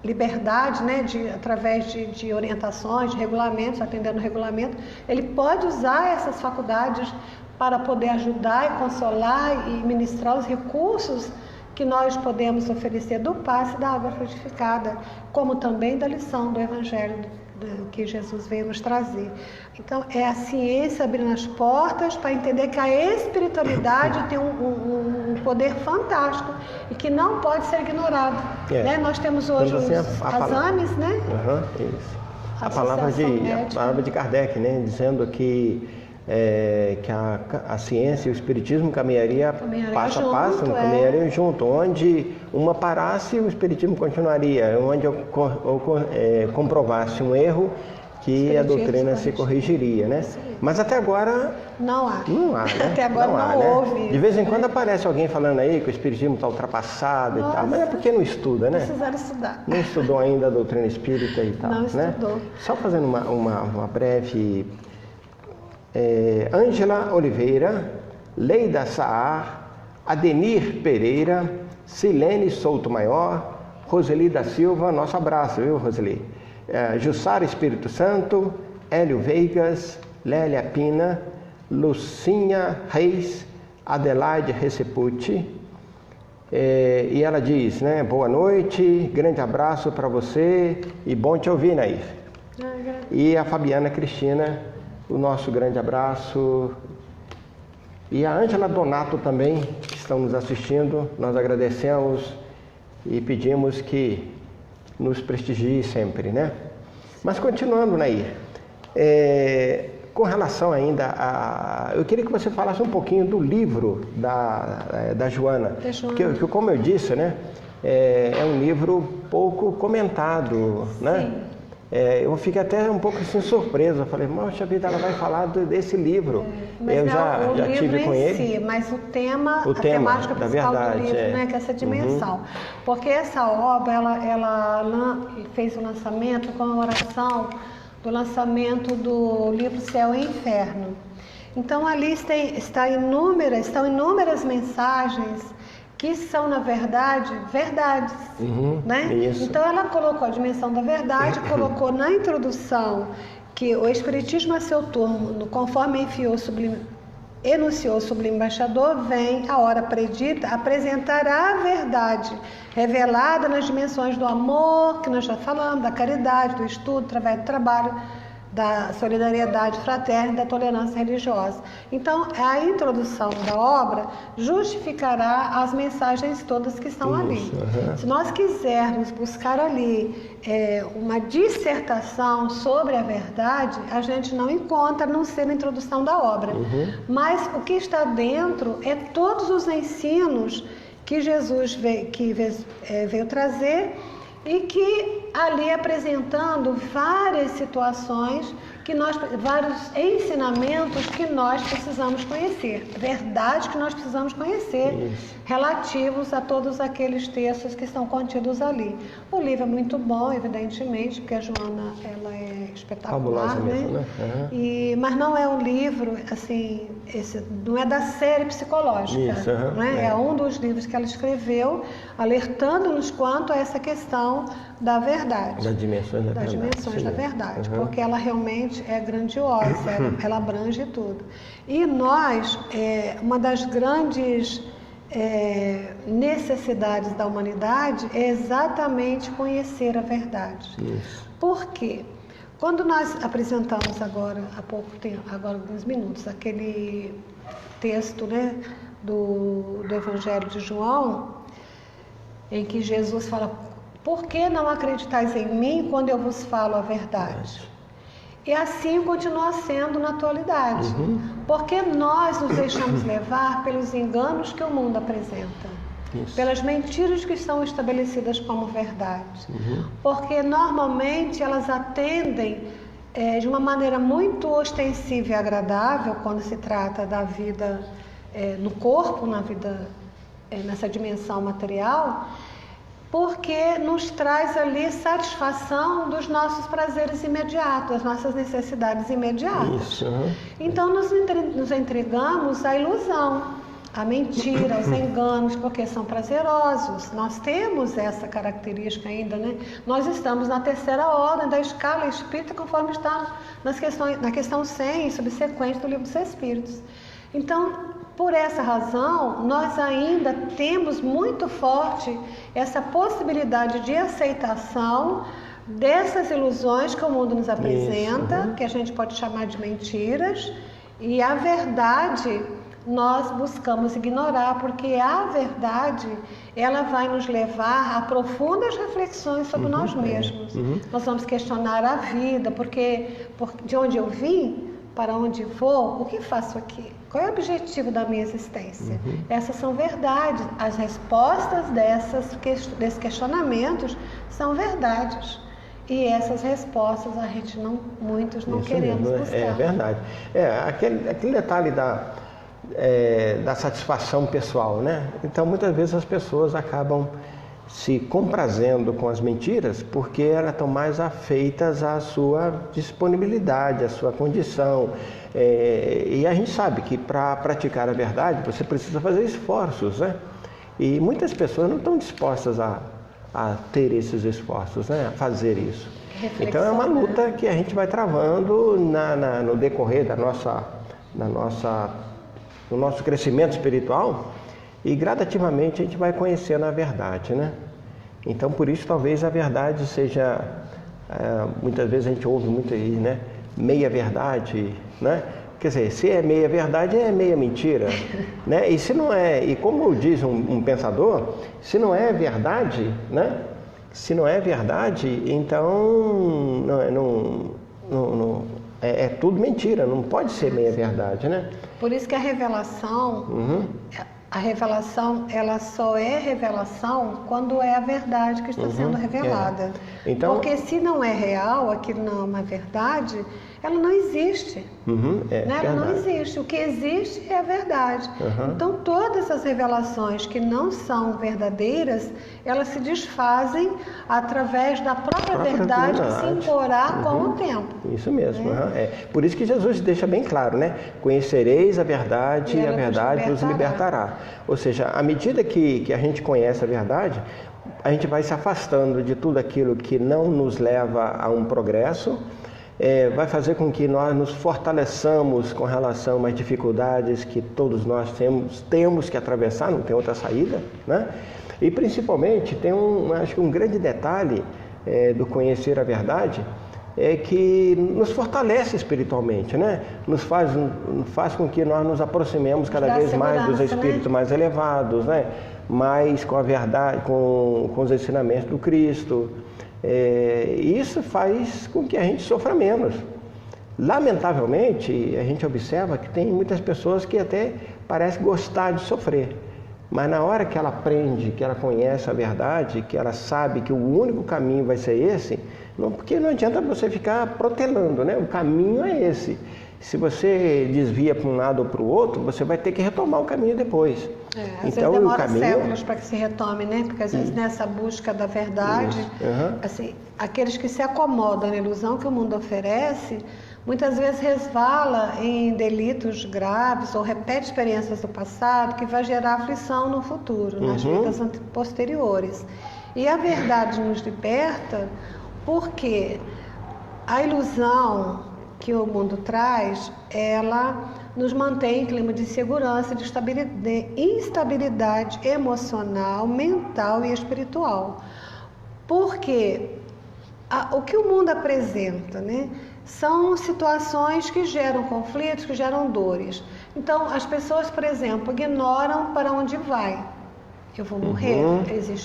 liberdade, né, através de orientações, de regulamentos, atendendo o regulamento, ele pode usar essas faculdades para poder ajudar e consolar e ministrar os recursos que nós podemos oferecer do passe da água frutificada, como também da lição do Evangelho que Jesus veio nos trazer. Então, é a ciência abrindo as portas para entender que a espiritualidade tem um poder fantástico e que não pode ser ignorado. Né? Nós temos hoje os exames, né? Isso. A palavra de Kardec, né? Dizendo que a ciência e o espiritismo caminharia passo a passo, caminhariam junto. Onde uma parasse, o espiritismo continuaria. Onde comprovasse um erro, que a doutrina se corrigiria, né? Mas até agora não há. Né? Até agora não houve. Né? De vez em quando aparece alguém falando aí que o espiritismo está ultrapassado e tal, mas é porque não estuda, né? Precisaram estudar. Não estudou ainda a doutrina espírita e tal, não estudou. Né? Só fazendo uma breve... Ângela Oliveira, Leida Saar, Adenir Pereira, Silene Souto Maior, Roseli da Silva, nosso abraço, viu, Roseli? Jussara Espírito Santo, Hélio Veigas, Lélia Pina, Lucinha Reis, Adelaide Receputi, e ela diz, né, boa noite, grande abraço para você e bom te ouvir, Nair. E a Fabiana Cristina, o nosso grande abraço. E a Ângela Donato também, que estão nos assistindo, nós agradecemos e pedimos que nos prestigie sempre, né? Mas continuando, Nair, com relação ainda a... Eu queria que você falasse um pouquinho do livro da Joana. Que, como eu disse, né, é um livro pouco comentado, né? Sim. Eu fiquei até um pouco assim surpreso. Eu falei, poxa vida, ela vai falar desse livro. Mas eu não, já tive com ele. Si, mas o tema, a tema temática principal verdade, do livro, né, que é essa dimensão. Porque essa obra, ela fez o lançamento, a comemoração do lançamento do livro Céu e Inferno. Então ali estão inúmeras mensagens que são, na verdade, verdades, né? Isso. Então ela colocou a dimensão da verdade, colocou na introdução que o Espiritismo a seu turno, conforme enunciou o Sublime Embaixador, vem a hora predita, apresentará a verdade revelada nas dimensões do amor, que nós já falamos, da caridade, do estudo, através do trabalho, da solidariedade fraterna e da tolerância religiosa. Então, a introdução da obra justificará as mensagens todas que estão ali. Se nós quisermos buscar ali uma dissertação sobre a verdade, a gente não encontra, a não ser na introdução da obra. Mas o que está dentro é todos os ensinos que Jesus veio trazer, e que ali apresentando várias situações, vários ensinamentos que nós precisamos conhecer, verdades que nós precisamos conhecer, relativos a todos aqueles textos que estão contidos ali. O livro é muito bom, evidentemente, porque a Joana, ela é espetacular, fabulosa mesmo, né? Mas não é um livro, assim, não é da série psicológica. Isso, né? É um dos livros que ela escreveu, alertando-nos quanto a essa questão da verdade. Das dimensões da verdade. Porque ela realmente é grandiosa, ela abrange tudo. E nós, uma das grandes necessidades da humanidade é exatamente conhecer a verdade. Por quê? Quando nós apresentamos agora, há pouco tempo, agora alguns minutos, aquele texto, né, do Evangelho de João, em que Jesus fala: por que não acreditais em mim quando eu vos falo a verdade? E assim continua sendo na atualidade. Porque nós nos deixamos levar pelos enganos que o mundo apresenta. Pelas mentiras que são estabelecidas como verdade. Porque normalmente elas atendem de uma maneira muito ostensiva e agradável quando se trata da vida no corpo, na vida nessa dimensão material, porque nos traz ali satisfação dos nossos prazeres imediatos, das nossas necessidades imediatas. Então nos entregamos à ilusão, à mentira, aos enganos, porque são prazerosos. Nós temos essa característica ainda, né? Nós estamos na terceira ordem da escala espírita, conforme está na questão 100, subsequente do Livro dos Espíritos. Então, por essa razão, nós ainda temos muito forte essa possibilidade de aceitação dessas ilusões que o mundo nos apresenta, que a gente pode chamar de mentiras, e a verdade nós buscamos ignorar, porque a verdade, ela vai nos levar a profundas reflexões sobre nós mesmos. Nós vamos questionar a vida, porque de onde eu vim, para onde vou, o que faço aqui? Qual é o objetivo da minha existência? Essas são verdades. As respostas desses questionamentos são verdades. E essas respostas muitos não queremos buscar. É verdade. Aquele detalhe da satisfação pessoal, né? Então, muitas vezes as pessoas acabam se comprazendo com as mentiras porque elas estão mais afeitas à sua disponibilidade, à sua condição. E a gente sabe que para praticar a verdade você precisa fazer esforços, né? E muitas pessoas não estão dispostas a ter esses esforços, né? A fazer isso. Então é uma luta que a gente vai travando no decorrer do nosso crescimento espiritual, e gradativamente a gente vai conhecendo a verdade, né? Então, por isso, talvez a verdade seja... muitas vezes a gente ouve muito aí, né? Meia verdade, né? Quer dizer, se é meia verdade, é meia mentira, né? E se não é... E como diz um pensador, se não é verdade, né? Se não é verdade, então é tudo mentira, não pode ser meia verdade, né? Por isso que a revelação, ela só é revelação quando é a verdade que está sendo revelada. Então, porque se não é real, aquilo não é uma verdade, ela não existe. Né? Ela não existe. O que existe é a verdade. Então, todas as revelações que não são verdadeiras, elas se desfazem através da própria verdade que se imporá com o tempo. Isso mesmo. Por isso que Jesus deixa bem claro, né? Conhecereis a verdade e a verdade vos libertará. Ou seja, à medida que a gente conhece a verdade, a gente vai se afastando de tudo aquilo que não nos leva a um progresso, vai fazer com que nós nos fortaleçamos com relação às dificuldades que todos nós temos que atravessar, não tem outra saída, né? E principalmente acho que um grande detalhe do conhecer a verdade é que nos fortalece espiritualmente, né? Nos faz com que nós nos aproximemos cada vez mais dos espíritos mais elevados, né? Mais com a verdade, com os ensinamentos do Cristo. Isso faz com que a gente sofra menos. Lamentavelmente, a gente observa que tem muitas pessoas que até parecem gostar de sofrer. Mas na hora que ela aprende, que ela conhece a verdade, que ela sabe que o único caminho vai ser esse, porque não adianta você ficar protelando, né? O caminho é esse. Se você desvia para um lado ou para o outro, você vai ter que retomar o caminho depois. Às vezes demora séculos para que se retome, né? Porque às vezes nessa busca da verdade, assim, aqueles que se acomodam na ilusão que o mundo oferece, muitas vezes resvala em delitos graves ou repete experiências do passado que vai gerar aflição no futuro, nas vidas posteriores. E a verdade nos liberta porque a ilusão que o mundo traz, ela nos mantém em clima de segurança, de instabilidade emocional, mental e espiritual. Porque o que o mundo apresenta, né, são situações que geram conflitos, que geram dores. Então, as pessoas, por exemplo, ignoram para onde vai. Eu vou morrer?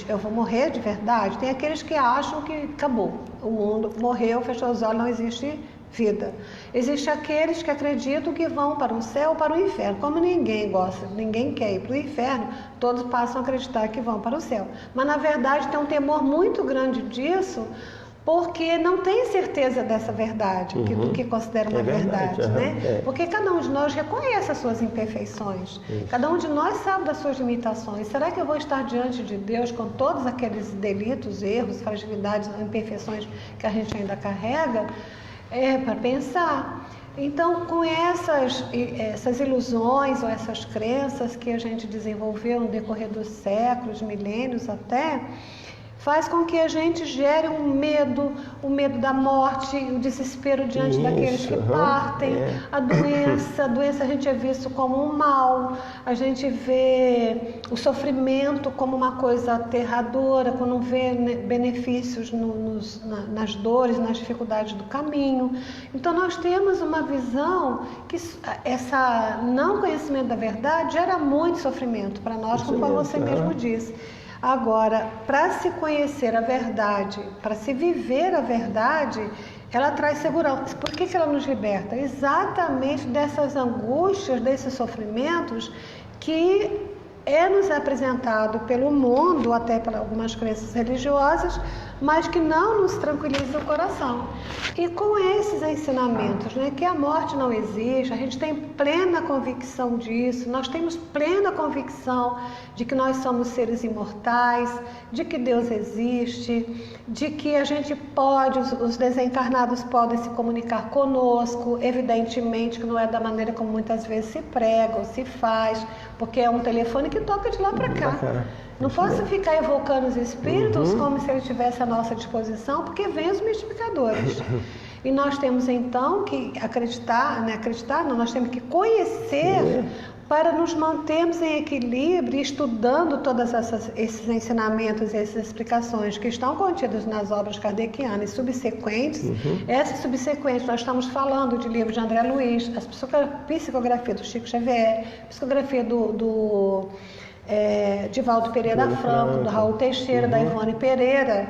Eu vou morrer de verdade? Tem aqueles que acham que acabou. O mundo morreu, fechou os olhos, não existe vida. Existem aqueles que acreditam que vão para o céu ou para o inferno. Como ninguém gosta, ninguém quer ir para o inferno, todos passam a acreditar que vão para o céu. Mas na verdade tem um temor muito grande disso, porque não tem certeza dessa verdade, do que considera uma verdade, né? Porque cada um de nós reconhece as suas imperfeições, cada um de nós sabe das suas limitações. Será que eu vou estar diante de Deus com todos aqueles delitos, erros, fragilidades, imperfeições que a gente ainda carrega? Para pensar. Então, com essas ilusões ou essas crenças que a gente desenvolveu no decorrer dos séculos, milênios até, faz com que a gente gere o medo da morte, o desespero diante daqueles que partem, a doença a gente é visto como um mal, a gente vê o sofrimento como uma coisa aterradora, quando não vê benefícios nas dores, nas dificuldades do caminho. Então nós temos uma visão que essa não conhecimento da verdade gera muito sofrimento para nós, como você mesmo disse. Agora, para se conhecer a verdade, para se viver a verdade, ela traz segurança. Por que ela nos liberta? Exatamente dessas angústias, desses sofrimentos que nos apresentado pelo mundo, até por algumas crenças religiosas, mas que não nos tranquiliza o coração. E com esses ensinamentos, né, que a morte não existe, a gente tem plena convicção disso, nós temos plena convicção de que nós somos seres imortais, de que Deus existe, de que a gente pode, os desencarnados podem se comunicar conosco, evidentemente que não é da maneira como muitas vezes se prega ou se faz, porque é um telefone que toca de lá para cá. Não posso ficar evocando os espíritos como se eles estivessem à nossa disposição, porque vem os mistificadores. E nós temos então que nós temos que conhecer para nos mantermos em equilíbrio, estudando todos esses ensinamentos e essas explicações que estão contidas nas obras kardecianas e subsequentes. Essas subsequentes, nós estamos falando de livros de André Luiz, a psicografia do Chico Xavier, psicografia de Valdo Pereira Franco, do Raul Teixeira, da Ivone Pereira.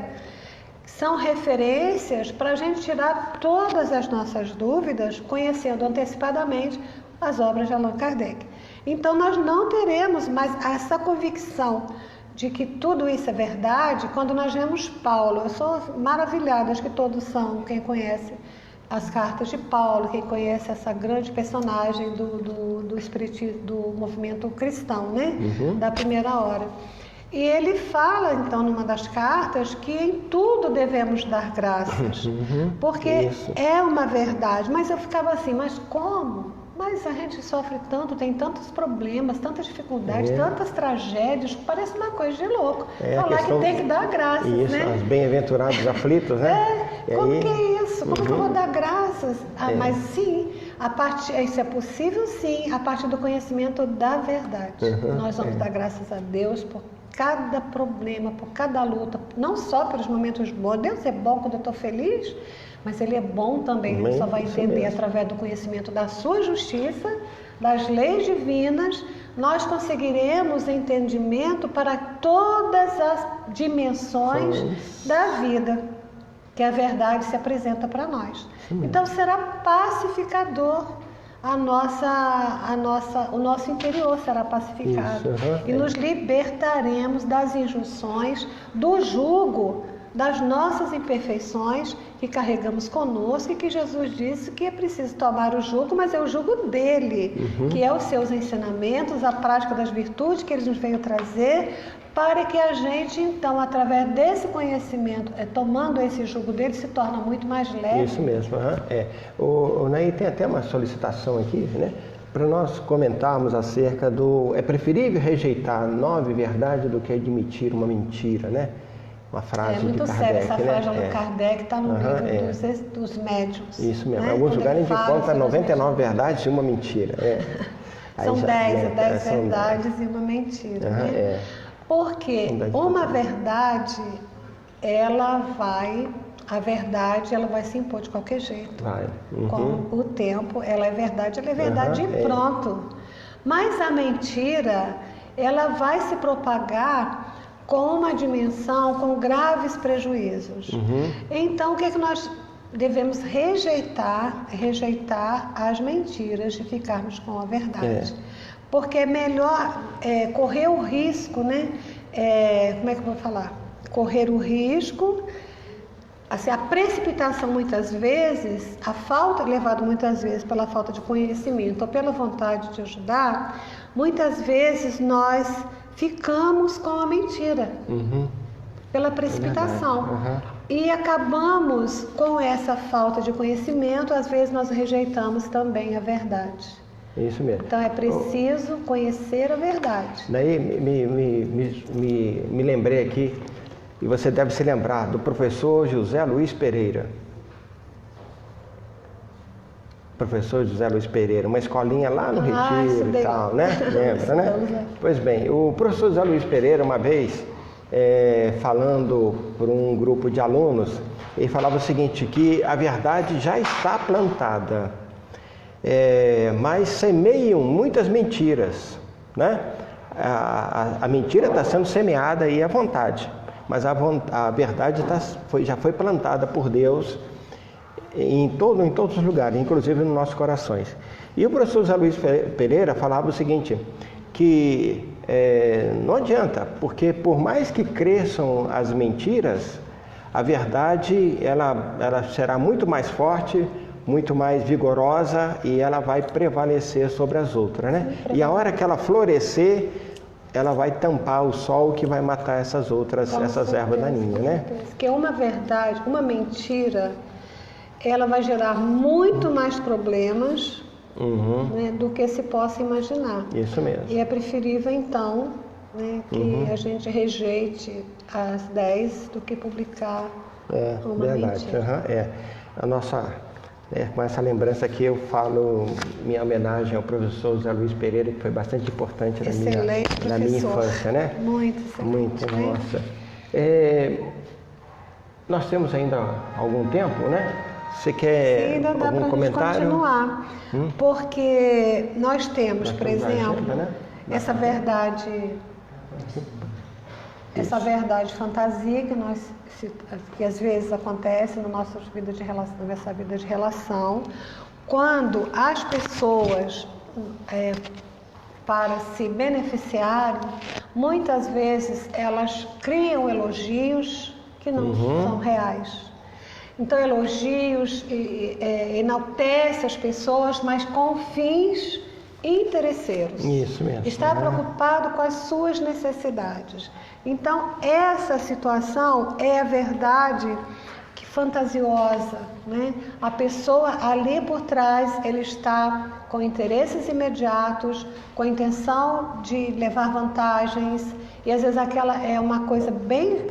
são referências para a gente tirar todas as nossas dúvidas, conhecendo antecipadamente as obras de Allan Kardec. Então nós não teremos mais essa convicção de que tudo isso é verdade quando nós vemos Paulo. Eu sou maravilhada, acho que todos são, quem conhece as cartas de Paulo, quem conhece essa grande personagem do espiritismo, do movimento cristão, né? Da primeira hora. E ele fala, então, numa das cartas, que em tudo devemos dar graças, porque é uma verdade. Mas eu ficava assim, mas como? Mas a gente sofre tanto, tem tantos problemas, tantas dificuldades, tantas tragédias, parece uma coisa de louco. Falar que tem que dar graças, isso, né? Os bem-aventurados aflitos, né? Como que é isso? Como que eu vou dar graças? Mas sim, isso é possível sim, a partir do conhecimento da verdade. Nós vamos dar graças a Deus por cada problema, por cada luta, não só pelos momentos bons. Deus é bom quando eu estou feliz, mas Ele é bom também. A gente só vai entender através do conhecimento da sua justiça, das leis divinas, nós conseguiremos entendimento para todas as dimensões da vida, que a verdade se apresenta para nós. Então será pacificador. O nosso interior será pacificado. E nos libertaremos das injunções, do jugo, das nossas imperfeições que carregamos conosco, e que Jesus disse que é preciso tomar o jugo, mas é o jugo dele, que é os seus ensinamentos, a prática das virtudes que ele nos veio trazer, para que a gente, então, através desse conhecimento, tomando esse jugo dele, se torna muito mais leve. Isso mesmo. O Nair, tem até uma solicitação aqui, né? Para nós comentarmos acerca do... É preferível rejeitar 9 verdades do que admitir uma mentira, né? Uma frase de Kardec. É muito séria essa frase de Allan Kardec, está no livro dos médiuns. Isso mesmo. Em alguns lugares a gente encontra 99 verdades e uma mentira. São 10 verdades e uma mentira. Né? Porque uma verdade, a verdade vai se impor de qualquer jeito. Com o tempo, ela é verdade e pronto. Mas a mentira, ela vai se propagar com uma dimensão, com graves prejuízos. Então, o que é que nós devemos rejeitar as mentiras e ficarmos com a verdade. Porque é melhor correr o risco, né? Como é que eu vou falar? Correr o risco, assim, a precipitação muitas vezes, levado muitas vezes pela falta de conhecimento ou pela vontade de ajudar, muitas vezes nós ficamos com a mentira, pela precipitação. E acabamos com essa falta de conhecimento, às vezes nós rejeitamos também a verdade. Isso mesmo. Então é preciso conhecer a verdade. Daí me lembrei aqui, e você deve se lembrar, do professor José Luiz Pereira. Professor José Luiz Pereira, uma escolinha lá no Retiro e tal, né? Lembra, né? Pois bem, o professor José Luiz Pereira, uma vez, falando por um grupo de alunos, ele falava o seguinte, que a verdade já está plantada, mas semeiam muitas mentiras, né? A mentira está sendo semeada aí à vontade, mas a verdade já foi plantada por Deus em todos os lugares, inclusive nos nossos corações. E o professor José Luiz Pereira falava o seguinte, que não adianta, porque por mais que cresçam as mentiras, a verdade ela será muito mais forte, muito mais vigorosa, e ela vai prevalecer sobre as outras, né? E a hora que ela florescer, ela vai tampar o sol que vai matar essas ervas daninhas, né? Porque uma verdade, uma mentira, ela vai gerar muito mais problemas, né, do que se possa imaginar. Isso mesmo. E é preferível, então, né, que a gente rejeite as 10 do que publicar uma mentira. A nossa, com essa lembrança aqui, eu falo minha homenagem ao professor José Luiz Pereira, que foi bastante importante na minha infância, né? Muito, nossa. Nós temos ainda algum tempo, né? Você quer ainda dá algum comentário? Continuar, porque nós temos, por exemplo, essa verdade. essa verdade fantasia que às vezes acontece na nossa vida de relação, quando as pessoas, para se beneficiarem, muitas vezes elas criam elogios que não são reais. Então, elogios enaltece as pessoas, mas com fins interesseiros. Isso mesmo. Está preocupado com as suas necessidades. Então, essa situação é a verdade fantasiosa, né? A pessoa ali por trás, ele está com interesses imediatos, com a intenção de levar vantagens, e às vezes aquela é uma coisa bem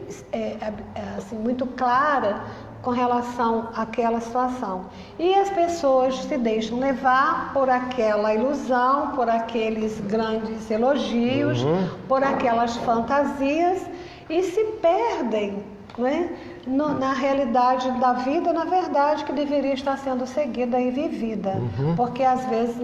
assim, muito clara com relação àquela situação. E as pessoas se deixam levar por aquela ilusão, por aqueles grandes elogios, por aquelas fantasias, e se perdem, né? Na realidade da vida, na verdade, que deveria estar sendo seguida e vivida. Porque às vezes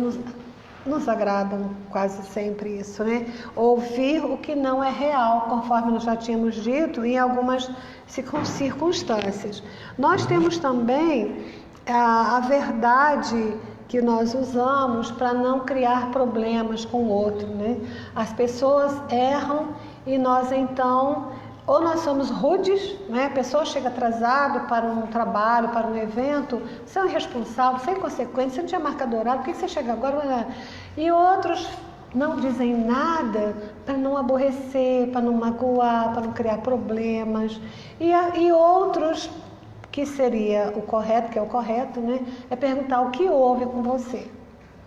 nos agradam quase sempre isso, né? Ouvir o que não é real, conforme nós já tínhamos dito, em algumas circunstâncias. Nós temos também a verdade que nós usamos para não criar problemas com o outro, né? As pessoas erram e nós então, ou nós somos rudes, né? A pessoa chega atrasada para um trabalho, para um evento, você é um irresponsável, sem consequência, você não tinha marcado horário, por que você chega agora? E outros não dizem nada para não aborrecer, para não magoar, para não criar problemas. E outros, que seria o correto, que é o correto, né? É perguntar o que houve com você.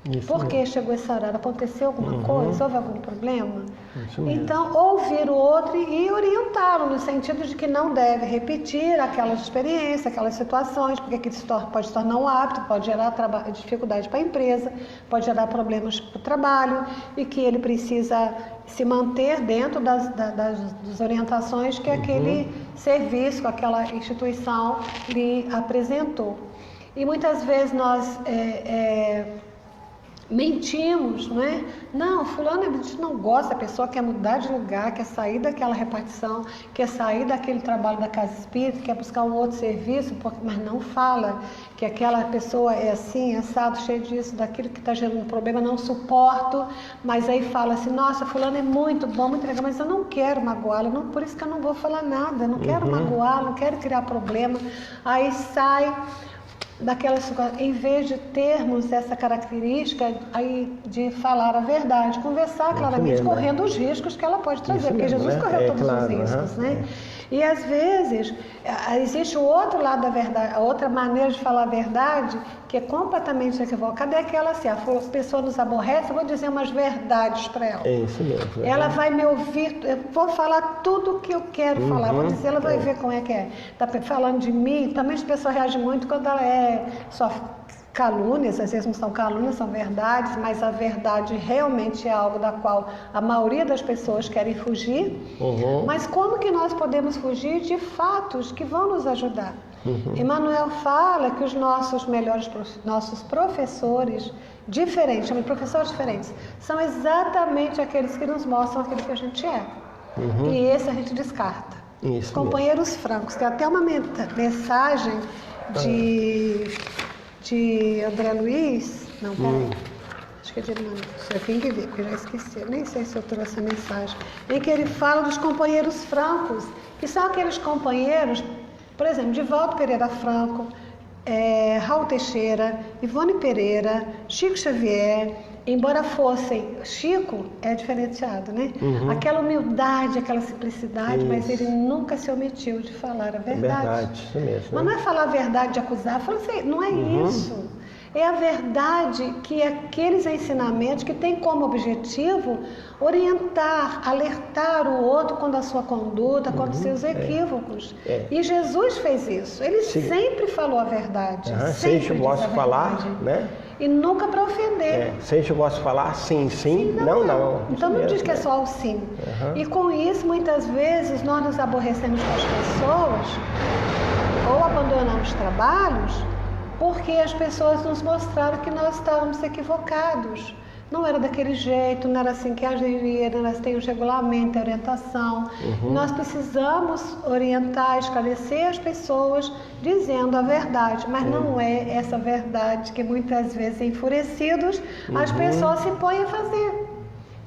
Isso Por que mesmo. chegou essa hora? Aconteceu alguma coisa? Houve algum problema? Isso mesmo. Então, ouvir o outro e orientá-lo no sentido de que não deve repetir aquelas experiências, aquelas situações, porque aquilo pode se tornar um hábito, pode gerar dificuldade para a empresa, pode gerar problemas para o trabalho, e que ele precisa se manter dentro das orientações que aquele serviço, que aquela instituição lhe apresentou. E muitas vezes nós mentimos, não é? Não, fulano a gente não gosta, a pessoa quer mudar de lugar, quer sair daquela repartição, quer sair daquele trabalho da casa espírita, quer buscar um outro serviço, mas não fala que aquela pessoa é assim, assado, cheio disso, daquilo que está gerando problema, não suporto, mas aí fala assim, nossa, fulano é muito bom, muito legal, mas eu não quero magoá-lo, por isso que eu não vou falar nada, eu não quero magoá-lo, não quero criar problema, aí sai daquela situação, em vez de termos essa característica aí de falar a verdade, conversar claramente, correndo os riscos que ela pode trazer, porque Jesus correu todos os riscos, né? E às vezes existe o outro lado da verdade, a outra maneira de falar a verdade que é completamente equivocada, é aquela assim, a pessoa nos aborrece, eu vou dizer umas verdades para ela. É isso mesmo. Ela vai me ouvir, eu vou falar tudo o que eu quero falar, vou dizer, ela vai ver como é que é. Está falando de mim, também as pessoas reagem muito quando ela só calúnias, às vezes não são calúnias, são verdades, mas a verdade realmente é algo da qual a maioria das pessoas querem fugir. Mas como que nós podemos fugir de fatos que vão nos ajudar? Emmanuel fala que os nossos professores diferentes, chama de professores diferentes, são exatamente aqueles que nos mostram aquilo que a gente é. E esse a gente descarta. Isso Companheiros francos, tem até uma mensagem de André Luiz, não, peraí, acho que é de Emmanuel, eu tenho que ver, porque eu já esqueci, eu nem sei se eu trouxe a mensagem, em que ele fala dos companheiros francos, que são aqueles companheiros, por exemplo, Divaldo Pereira Franco, Raul Teixeira, Ivone Pereira, Chico Xavier, embora fossem, Chico é diferenciado, né? Aquela humildade, aquela simplicidade, mas ele nunca se omitiu de falar a verdade. Verdade, isso mesmo. Mas não é falar a verdade de acusar, fala assim, não é isso. É a verdade que aqueles ensinamentos que têm como objetivo orientar, alertar o outro quanto à sua conduta, quanto aos seus equívocos. E Jesus fez isso. Ele sempre falou a verdade. Sem que eu possa falar, né? E nunca para ofender. Sem que eu possa falar sim, não. Então não diz que é só o sim. E com isso, muitas vezes, nós nos aborrecemos com as pessoas ou abandonamos trabalhos porque as pessoas nos mostraram que nós estávamos equivocados. não era daquele jeito, não era assim que agiria, nós temos regulamento, orientação. Nós precisamos orientar, esclarecer as pessoas dizendo a verdade, mas não é essa verdade que muitas vezes, enfurecidos, as pessoas se põem a fazer.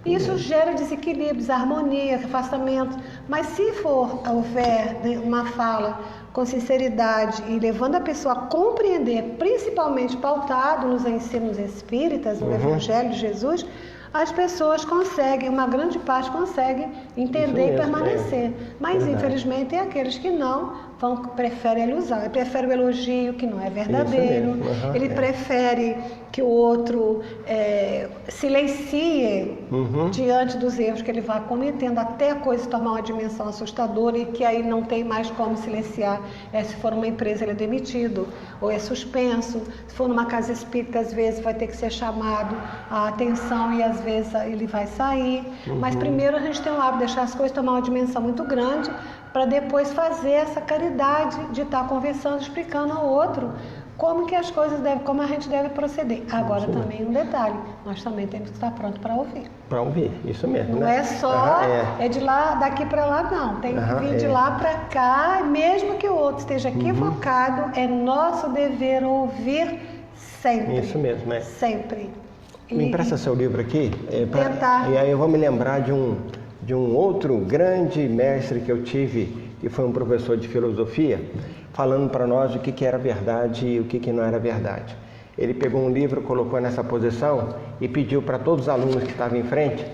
Isso gera desequilíbrio, desarmonia, afastamento. Mas se houver uma fala com sinceridade e levando a pessoa a compreender, principalmente pautado nos ensinos espíritas, no Evangelho de Jesus, as pessoas conseguem, uma grande parte consegue entender e permanecer. Mas, infelizmente, tem aqueles que não, preferem a ilusão. Ele prefere o elogio, que não é verdadeiro. Ele prefere que o outro silencie diante dos erros que ele vai cometendo, até a coisa tomar uma dimensão assustadora e que aí não tem mais como silenciar. Se for uma empresa, ele é demitido ou é suspenso. Se for numa casa espírita, às vezes vai ter que ser chamado a atenção e às vezes ele vai sair. Mas primeiro a gente tem o hábito de deixar as coisas tomar uma dimensão muito grande para depois fazer essa caridade de estar conversando, explicando ao outro como que as coisas devem, como a gente deve proceder. Agora também um detalhe, nós também temos que estar pronto para ouvir. Para ouvir, isso mesmo. Não é só de lá, daqui para lá, não. Tem que vir de lá para cá, mesmo que o outro esteja equivocado, é nosso dever ouvir sempre. Isso mesmo, Sempre. Me empresta seu livro aqui? Tentar. E aí eu vou me lembrar de um outro grande mestre que eu tive, que foi um professor de filosofia, falando para nós o que era verdade e o que não era verdade. Ele pegou um livro, colocou nessa posição e pediu para todos os alunos que estavam em frente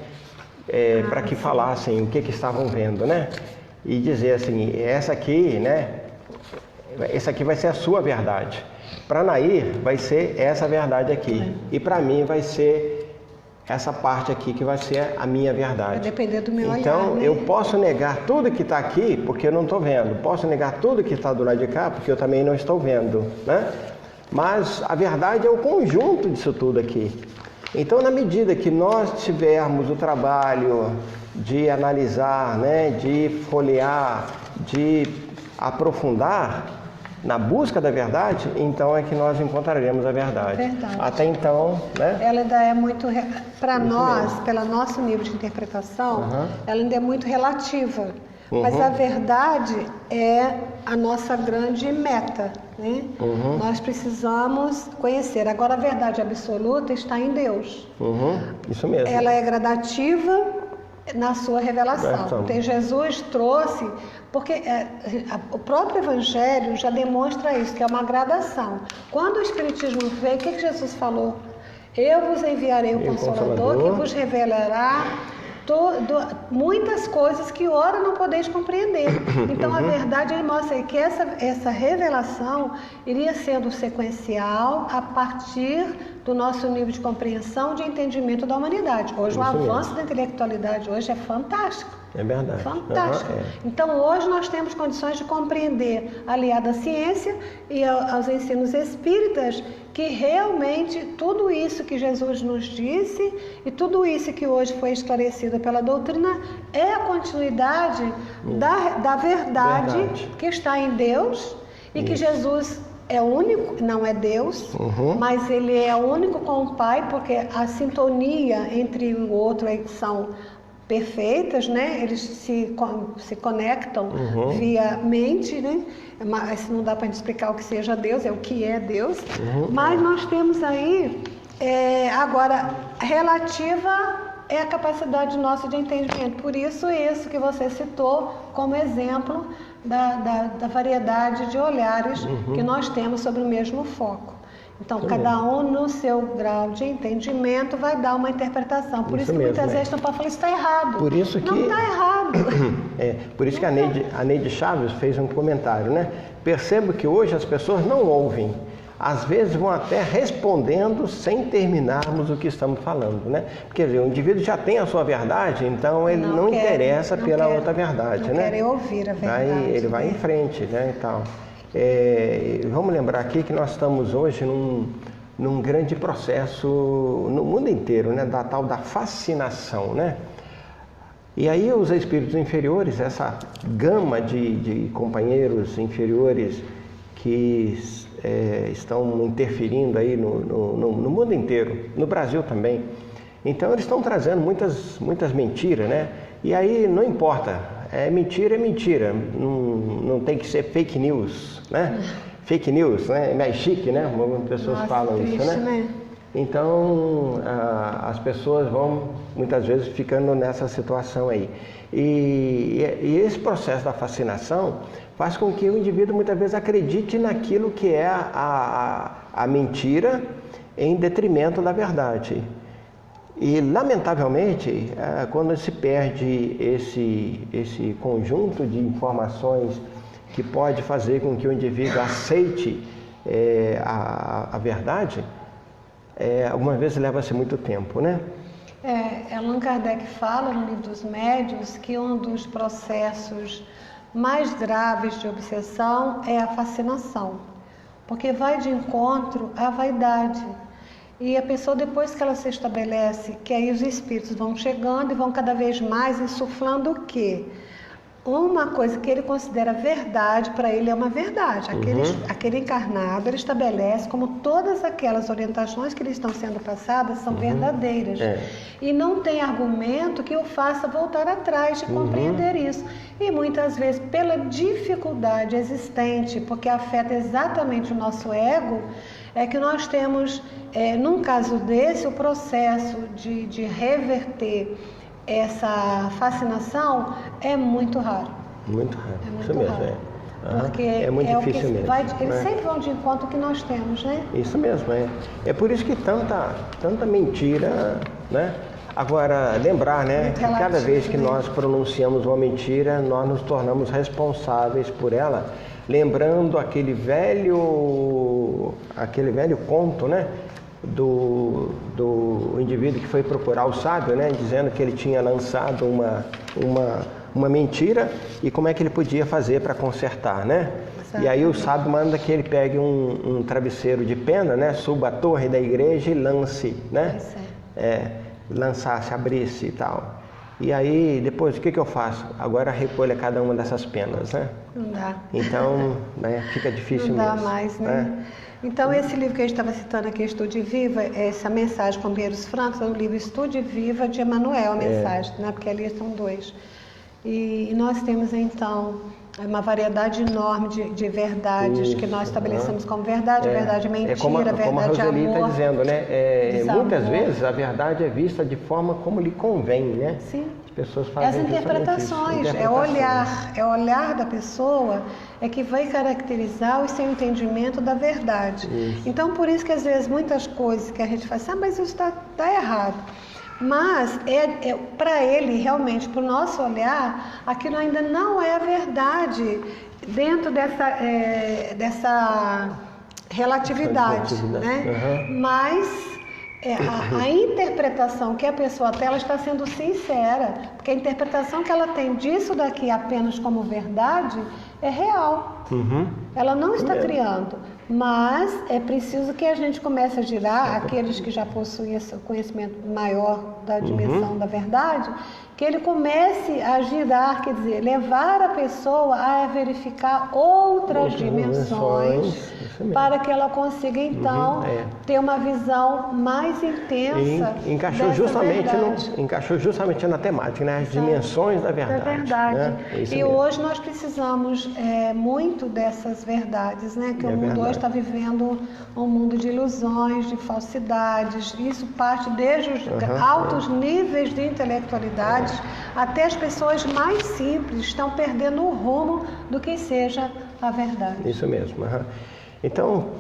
para que falassem o que estavam vendo, né? E dizer assim, essa aqui vai ser a sua verdade. Para Nair vai ser essa verdade aqui. E para mim vai ser essa parte aqui que vai ser a minha verdade. Vai depender do meu olhar. Então, eu posso negar tudo que está aqui porque eu não estou vendo. Posso negar tudo que está do lado de cá porque eu também não estou vendo, né? Mas a verdade é o conjunto disso tudo aqui. Então, na medida que nós tivermos o trabalho de analisar, né, de folhear, de aprofundar na busca da verdade, então é que nós encontraremos a verdade. Até então, né? Ela ainda é muito, para nós, pelo nosso nível de interpretação, ela ainda é muito relativa. Mas a verdade é a nossa grande meta, né? Nós precisamos conhecer. Agora, a verdade absoluta está em Deus. Isso mesmo. Ela é gradativa na sua revelação. Então, Jesus trouxe, porque o próprio Evangelho já demonstra isso, que é uma gradação. Quando o Espiritismo veio, o que Jesus falou? Eu vos enviarei o Consolador que vos revelará muitas coisas que ora não podeis compreender. Então a verdade, ele mostra aí que essa revelação iria sendo sequencial a partir do nosso nível de compreensão, de entendimento da humanidade. Hoje o avanço da intelectualidade hoje é fantástico. É verdade. Fantástico. Então hoje nós temos condições de compreender, aliado à ciência e aos ensinos espíritas, que realmente tudo isso que Jesus nos disse e tudo isso que hoje foi esclarecido pela doutrina é a continuidade da verdade que está em Deus e que Jesus é único, não é Deus, mas ele é único com o Pai, porque a sintonia entre o outro são perfeitas, né? Eles se conectam via mente, né? Mas não dá para a gente explicar o que seja Deus, é o que é Deus. Mas nós temos aí, agora, relativa é a capacidade nossa de entendimento. Por isso que você citou como exemplo da variedade de olhares que nós temos sobre o mesmo foco. Então, cada um no seu grau de entendimento vai dar uma interpretação. Por isso que muitas vezes não pode falar, isso está errado. Por isso que... Não está errado. Por isso que a Neide Chaves fez um comentário, né? Percebo que hoje as pessoas não ouvem. Às vezes vão até respondendo sem terminarmos o que estamos falando, né? Quer dizer, o indivíduo já tem a sua verdade, então ele não interessa pela outra verdade, né? Não quer ouvir a verdade. Aí ele vai em frente, né, e tal. Vamos lembrar aqui que nós estamos hoje num grande processo no mundo inteiro, né, da tal da fascinação, né? E aí os espíritos inferiores, essa gama de companheiros inferiores que estão interferindo aí no mundo inteiro, no Brasil também, Então eles estão trazendo muitas mentiras, né? E aí não importa, é mentira, não tem que ser fake news, né? Fake news, né? É mais chique, né? Algumas pessoas falam triste, isso, né? Então as pessoas vão muitas vezes ficando nessa situação aí. E esse processo da fascinação faz com que o indivíduo muitas vezes acredite naquilo que é a mentira em detrimento da verdade. E, lamentavelmente, quando se perde esse conjunto de informações que pode fazer com que o indivíduo aceite a verdade, algumas vezes leva-se muito tempo, né? Allan Kardec fala no Livro dos Médiuns que um dos processos mais graves de obsessão é a fascinação, porque vai de encontro à vaidade. E a pessoa, depois que ela se estabelece, que aí os espíritos vão chegando e vão cada vez mais insuflando o quê? Uma coisa que ele considera verdade, para ele é uma verdade. Aquele encarnado, ele estabelece como todas aquelas orientações que lhe estão sendo passadas são verdadeiras. E não tem argumento que o faça voltar atrás de compreender isso. E muitas vezes, pela dificuldade existente, porque afeta exatamente o nosso ego, é que nós temos, num caso desse, o processo de reverter essa fascinação é muito raro. Muito raro, É muito isso mesmo, raro. Porque é muito difícil mesmo. Eles sempre vão de encontro ao que nós temos, né? Isso mesmo, É por isso que tanta mentira, né? Agora, lembrar, né? Que cada vez que nós pronunciamos uma mentira, nós nos tornamos responsáveis por ela, lembrando aquele velho conto, né? Do indivíduo que foi procurar o sábio, né? Dizendo que ele tinha lançado uma mentira e como é que ele podia fazer para consertar, né? E aí o sábio manda que ele pegue um travesseiro de pena, né? Suba a torre da igreja e lance, né? Lançasse, abrisse e tal. E aí, depois, o que eu faço? Agora recolha cada uma dessas penas, né? Não dá. Então, né, fica difícil mesmo. Não dá mais, né? Então, esse livro que a gente estava citando aqui, Estude Viva, essa mensagem com Pinheiros Francos, é o livro Estude Viva de Emmanuel, a mensagem, né? Porque ali são 2. E nós temos, então, uma variedade enorme de verdades que nós estabelecemos como verdade, verdade mentira, como verdade a Roseli está amor. dizendo, né? Muitas vezes a verdade é vista de forma como lhe convém, né? Sim. As pessoas fazem As interpretações, é o olhar da pessoa que vai caracterizar o seu entendimento da verdade. Isso. Então, por isso que às vezes muitas coisas que a gente fala assim, mas isso está errado. Mas, para ele, realmente, para o nosso olhar, aquilo ainda não é a verdade dentro dessa relatividade, né? Mas a interpretação que a pessoa tem, ela está sendo sincera, porque a interpretação que ela tem disso daqui apenas como verdade é real. Ela não está criando. Mas é preciso que a gente comece a girar, aqueles que já possuem esse conhecimento maior da dimensão da verdade, que ele comece a girar, quer dizer, levar a pessoa a verificar outras dimensões para que ela consiga, então, ter uma visão mais intensa. E encaixou justamente na temática, né? As dimensões da verdade. Da verdade. Né? E hoje nós precisamos muito dessas verdades, né? Que o mundo hoje está vivendo um mundo de ilusões, de falsidades. Isso parte desde os altos níveis de intelectualidade até as pessoas mais simples estão perdendo o rumo do que seja a verdade. Isso mesmo. Então,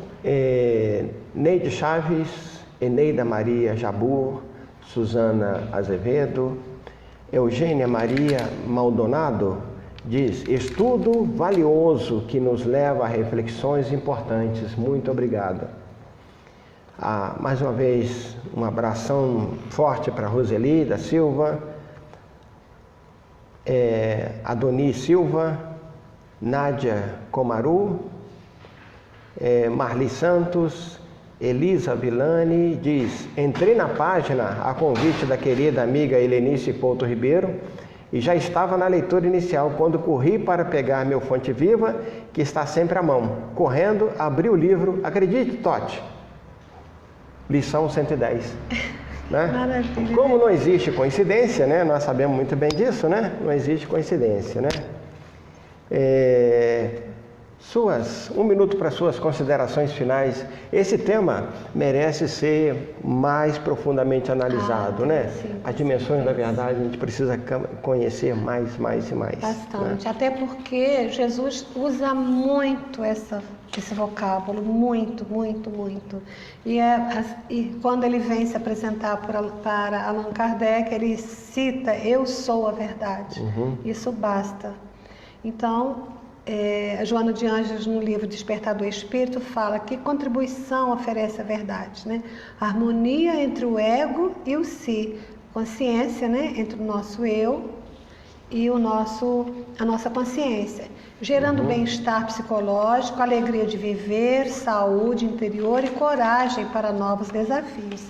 Neide Chaves, Eneida Maria Jabur, Suzana Azevedo, Eugênia Maria Maldonado diz: estudo valioso que nos leva a reflexões importantes. Muito obrigado. Mais uma vez, um abração forte para Roseli da Silva, Adoni Silva, Nádia Comaru, Marli Santos, Elisa Vilani diz: entrei na página a convite da querida amiga Helenice Couto Ribeiro e já estava na leitura inicial quando corri para pegar meu Fonte Viva, que está sempre à mão. Correndo, abri o livro, acredite, Totti, lição 110. né? Maravilha. Como não existe coincidência, né? Nós sabemos muito bem disso, né? Não existe coincidência, né? Um minuto para suas considerações finais. Esse tema merece ser mais profundamente analisado, né? Sim, As dimensões da verdade a gente precisa conhecer mais e mais. Bastante. Né? Até porque Jesus usa muito esse vocábulo, muito. E quando ele vem se apresentar para Allan Kardec, ele cita: eu sou a verdade. Isso basta. Então, a Joana de Ângeles, no livro Despertar do Espírito, fala que contribuição oferece a verdade, né? A harmonia entre o ego e o si, consciência, né? Entre o nosso eu e a nossa consciência, gerando bem-estar psicológico, alegria de viver, saúde interior e coragem para novos desafios.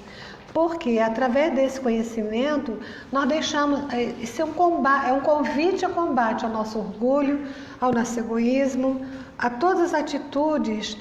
Porque através desse conhecimento nós deixamos, isso é um convite ao combate ao nosso orgulho, ao nosso egoísmo, a todas as atitudes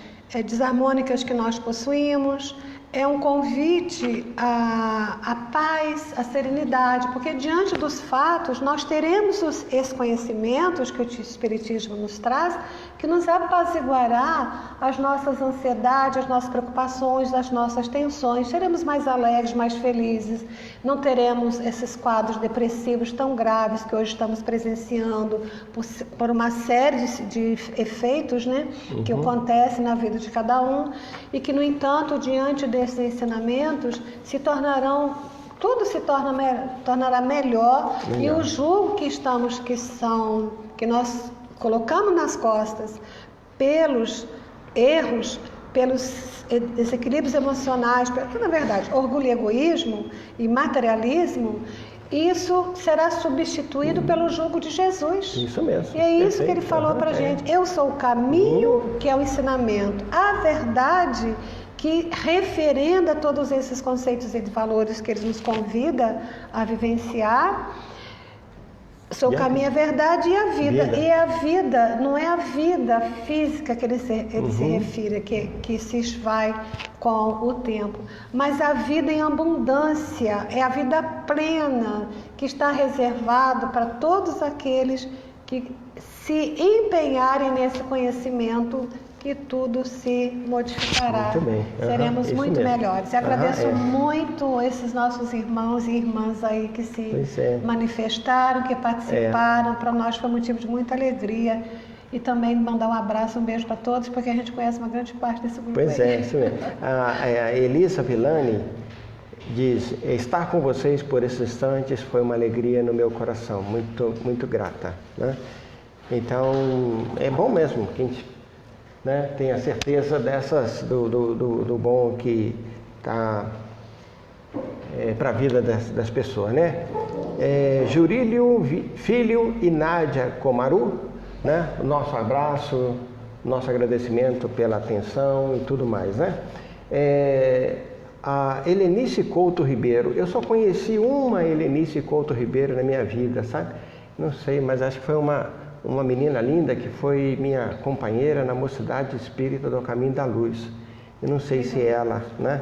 desarmônicas que nós possuímos. É um convite à paz, à serenidade, porque diante dos fatos nós teremos esses conhecimentos que o Espiritismo nos traz, que nos apaziguará as nossas ansiedades, as nossas preocupações, as nossas tensões. Seremos mais alegres, mais felizes, não teremos esses quadros depressivos tão graves que hoje estamos presenciando por uma série de efeitos, né, que acontecem na vida de cada um, e que, no entanto, diante desses ensinamentos, tudo se tornará melhor. E o jugo que nós colocamos nas costas pelos erros, pelos desequilíbrios emocionais, porque, na verdade, orgulho e egoísmo e materialismo, isso será substituído pelo jugo de Jesus. Isso mesmo. E é isso que ele falou para a gente. Eu sou o caminho, que é o ensinamento, a verdade, que referenda todos esses conceitos e valores que ele nos convida a vivenciar. Sou o caminho, a verdade e a vida. E a vida não é a vida física que ele se refere, que se esvai com o tempo, mas a vida em abundância, é a vida plena que está reservado para todos aqueles que se empenharem nesse conhecimento, que tudo se modificará. Muito bem. Seremos muito melhores. E agradeço muito esses nossos irmãos e irmãs aí que se manifestaram, que participaram. Para nós foi motivo de muita alegria. E também mandar um abraço, um beijo para todos, porque a gente conhece uma grande parte desse grupo. Pois é, isso mesmo. A Elisa Villani diz: estar com vocês por esses instantes foi uma alegria no meu coração, muito grata, né? Então, é bom mesmo que a gente, né, tenha certeza do bom que está para a vida das pessoas, né? Jurílio Filho e Nádia Comaru, né? Nosso abraço, nosso agradecimento pela atenção e tudo mais, né? A Helenice Couto Ribeiro, eu só conheci uma Helenice Couto Ribeiro na minha vida, sabe? Não sei, mas acho que foi uma menina linda que foi minha companheira na Mocidade Espírita do Caminho da Luz. Eu não sei se ela, né?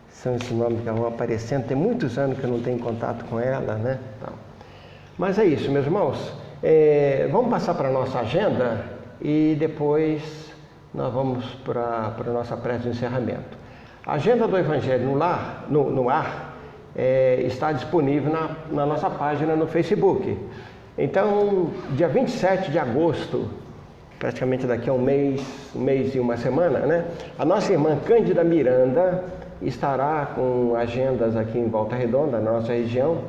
São esses nomes que vão aparecendo, tem muitos anos que eu não tenho contato com ela, né? Mas é isso, meus irmãos. Vamos passar para a nossa agenda e depois nós vamos para a nossa prece de encerramento. A agenda do Evangelho no Ar está disponível na nossa página no Facebook. Então, dia 27 de agosto, praticamente daqui a um mês e uma semana, né? A nossa irmã Cândida Miranda estará com agendas aqui em Volta Redonda, na nossa região,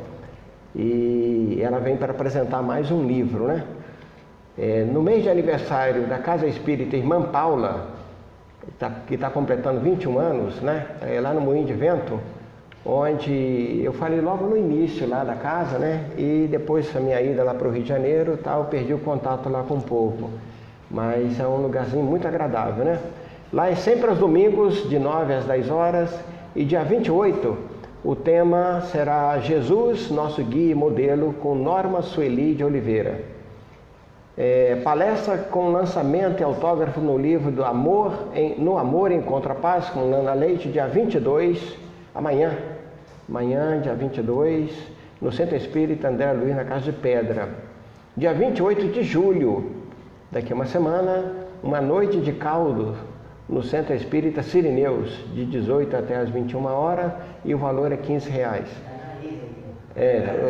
e ela vem para apresentar mais um livro, né? No mês de aniversário da Casa Espírita Irmã Paula, que está completando 21 anos, né? Lá no Moinho de Vento, onde eu falei logo no início lá da casa, né? E depois da minha ida lá para o Rio de Janeiro, eu perdi o contato lá com o povo. Mas é um lugarzinho muito agradável, né? Lá é sempre aos domingos, de 9 às 10 horas, e dia 28, o tema será Jesus, nosso guia e modelo, com Norma Sueli de Oliveira. Palestra com lançamento e autógrafo no livro do No Amor Encontra a Paz, com Nana Leite, dia 22, amanhã, manhã, dia 22, no Centro Espírita André Luiz, na Casa de Pedra. Dia 28 de julho, daqui a uma semana, uma noite de caldo no Centro Espírita Sirineus, de 18 até as 21 horas, e o valor é R$15.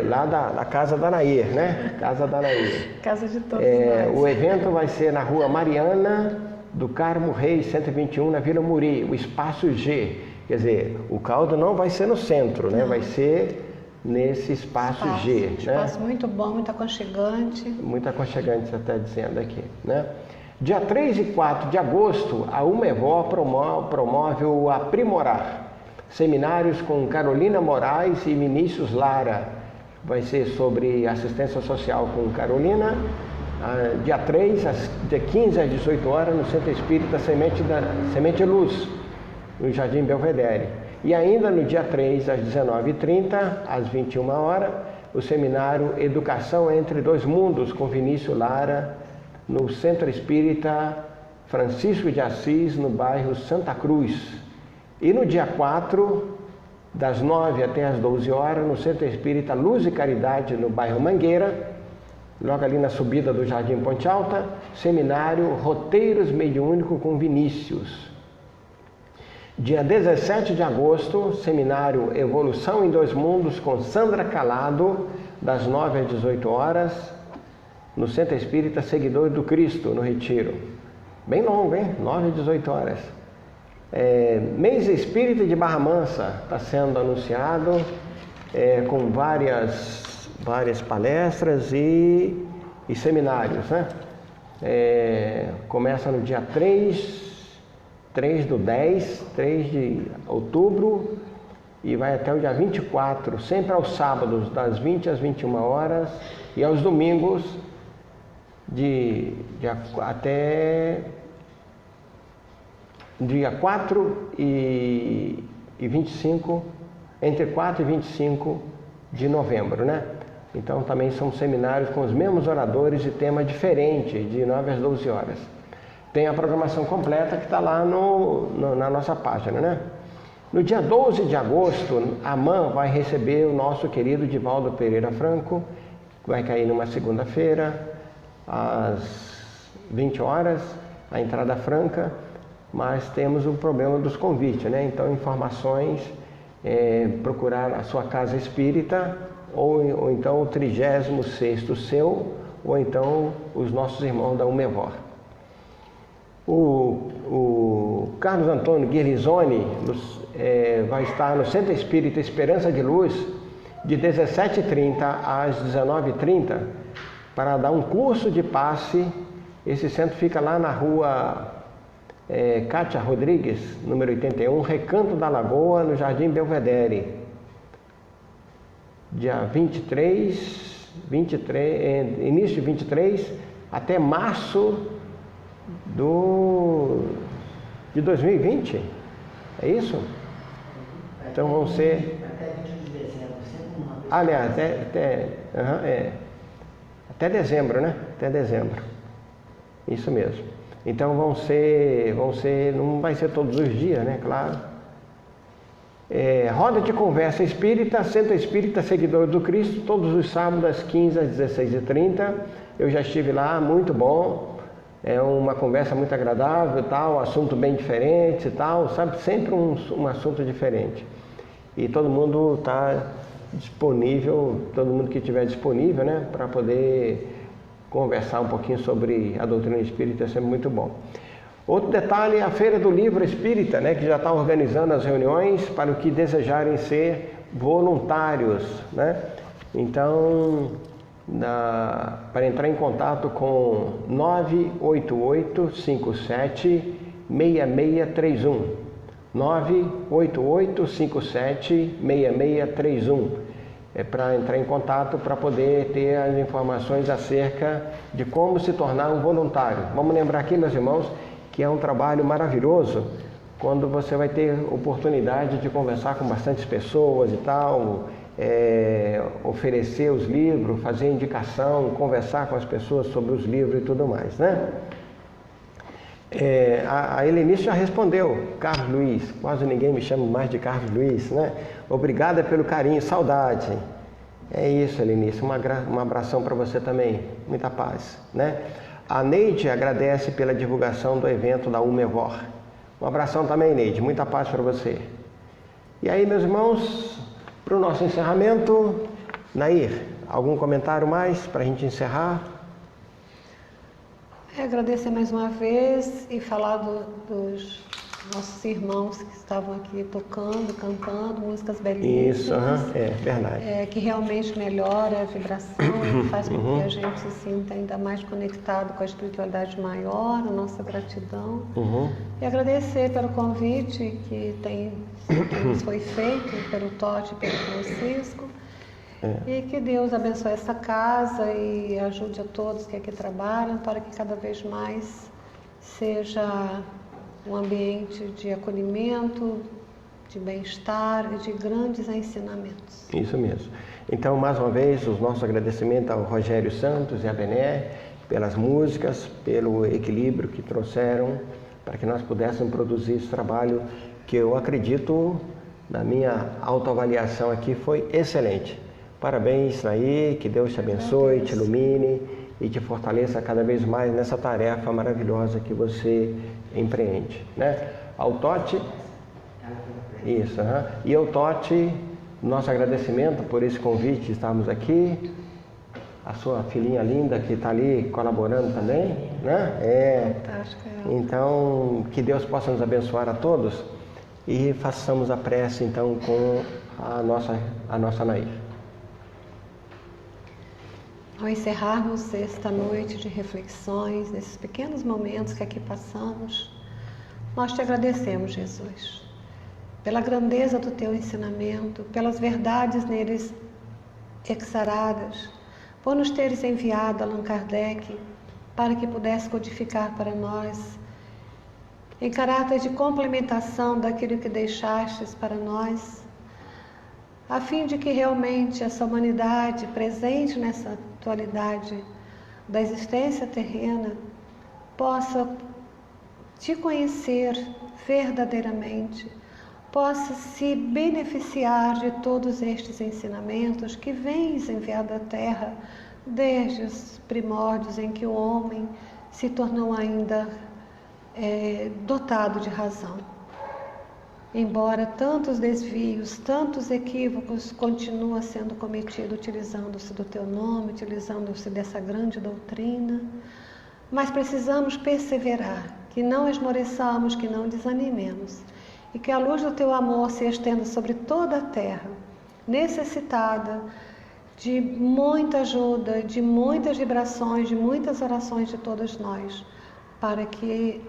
Lá da Casa da Nair, né? Casa da Nair. Casa de todos nós. O evento vai ser na Rua Mariana do Carmo Reis, 121, na Vila Muri, o Espaço G. Quer dizer, o caldo não vai ser no centro, né? Vai ser nesse Espaço G. Espaço, né? Muito bom, muito aconchegante. Muito aconchegante, você está dizendo aqui, né? Dia 3 e 4 de agosto, a UMEVOR promove o Aprimorar. Seminários com Carolina Moraes e Vinícius Lara. Vai ser sobre assistência social com Carolina. Dia 3, de 15 às 18 horas, no Centro Espírita Semente Luz, no Jardim Belvedere. E ainda no dia 3, às 19h30, às 21 horas, o seminário Educação entre Dois Mundos, com Vinícius Lara, no Centro Espírita Francisco de Assis, no bairro Santa Cruz. E no dia 4, das 9 até as 12 horas, no Centro Espírita Luz e Caridade, no bairro Mangueira, logo ali na subida do Jardim Ponte Alta, seminário Roteiros Mediúnicos com Vinícius. Dia 17 de agosto, seminário Evolução em Dois Mundos com Sandra Calado, das 9 às 18 horas, no Centro Espírita Seguidores do Cristo, no Retiro. Bem longo, hein? 9 às 18 horas. Mês Espírita de Barra Mansa está sendo anunciado, com várias palestras e seminários, né? Começa no dia 3 de outubro e vai até o dia 24, sempre aos sábados, das 20 às 21 horas, e aos domingos até dia 4 e 25, entre 4 e 25 de novembro, né? Então também são seminários com os mesmos oradores e tema diferente, de 9 às 12 horas. Tem a programação completa que está lá na nossa página, né? No dia 12 de agosto, a MAN vai receber o nosso querido Divaldo Pereira Franco, que vai cair numa segunda-feira, às 20 horas, a entrada franca, mas temos o problema dos convites, né? Então, informações, procurar a sua casa espírita, ou então o 36º seu, ou então os nossos irmãos da UMEVOR. O Carlos Antônio Guerrizoni vai estar no Centro Espírita Esperança de Luz, de 17h30 às 19h30, para dar um curso de passe. Esse centro fica lá na rua Cátia Rodrigues, número 81, Recanto da Lagoa, no Jardim Belvedere. Dia 23, início de 23, até março de 2020. É isso? Então vão ser... Até 20 de dezembro, sempre uma vez. Aliás, até dezembro, né? Até dezembro. Isso mesmo. Então vão ser, não vai ser todos os dias, né? Claro. Roda de conversa espírita, Centro Espírita Seguidores do Cristo, todos os sábados, às 15 às 16h30. Eu já estive lá, muito bom. É uma conversa muito agradável e tal, assunto bem diferente e tal, sabe? Sempre um assunto diferente. E todo mundo está disponível, todo mundo que estiver disponível, né? Para poder conversar um pouquinho sobre a doutrina espírita, é sempre muito bom. Outro detalhe é a Feira do Livro Espírita, né? Que já está organizando as reuniões para os que desejarem ser voluntários, né? Então... para entrar em contato com 988-57-6631 988-57-6631 para entrar em contato, para poder ter as informações acerca de como se tornar um voluntário. Vamos lembrar aqui, meus irmãos, que é um trabalho maravilhoso quando você vai ter oportunidade de conversar com bastantes pessoas e tal, oferecer os livros, fazer indicação, conversar com as pessoas sobre os livros e tudo mais, né? A Helenice já respondeu, Carlos Luiz, quase ninguém me chama mais de Carlos Luiz, né? Obrigada pelo carinho, saudade. É isso, Helenice, um abração para você também, muita paz, né? A Neide agradece pela divulgação do evento da Umevor. Um abração também, Neide, muita paz para você. E aí, meus irmãos, para o nosso encerramento, Nair, algum comentário mais para a gente encerrar? Agradecer mais uma vez e falar dos nossos irmãos que estavam aqui tocando, cantando, músicas belíssimas. Isso, verdade. Que realmente melhora a vibração e faz com que a gente se sinta ainda mais conectado com a espiritualidade maior, a nossa gratidão. E agradecer pelo convite que nos foi feito pelo Totti e pelo Francisco. E que Deus abençoe essa casa e ajude a todos que aqui trabalham para que cada vez mais seja um ambiente de acolhimento, de bem-estar e de grandes ensinamentos. Isso mesmo. Então, mais uma vez, os nossos agradecimentos ao Rogério Santos e à Bené pelas músicas, pelo equilíbrio que trouxeram para que nós pudéssemos produzir esse trabalho que eu acredito, na minha autoavaliação aqui, foi excelente. Parabéns aí, que Deus te abençoe, te ilumine e te fortaleça cada vez mais nessa tarefa maravilhosa que você empreende, né? Ao Totti, isso, e ao Totti, nosso agradecimento por esse convite de estarmos aqui, a sua filhinha linda que está ali colaborando também, né? Fantástica. Então, que Deus possa nos abençoar a todos e façamos a prece então com a nossa Nair. Ao encerrarmos esta noite de reflexões, nesses pequenos momentos que aqui passamos, nós te agradecemos, Jesus, pela grandeza do teu ensinamento, pelas verdades neles exaradas, por nos teres enviado Allan Kardec para que pudesse codificar para nós, em caráter de complementação daquilo que deixastes para nós, a fim de que realmente essa humanidade presente nessa atualidade da existência terrena possa te conhecer verdadeiramente, possa se beneficiar de todos estes ensinamentos que vens enviado à Terra desde os primórdios em que o homem se tornou ainda dotado de razão. Embora tantos desvios, tantos equívocos continuam sendo cometidos utilizando-se do teu nome, utilizando-se dessa grande doutrina, mas precisamos perseverar, que não esmoreçamos, que não desanimemos, e que a luz do teu amor se estenda sobre toda a terra, necessitada de muita ajuda, de muitas vibrações, de muitas orações de todos nós, para que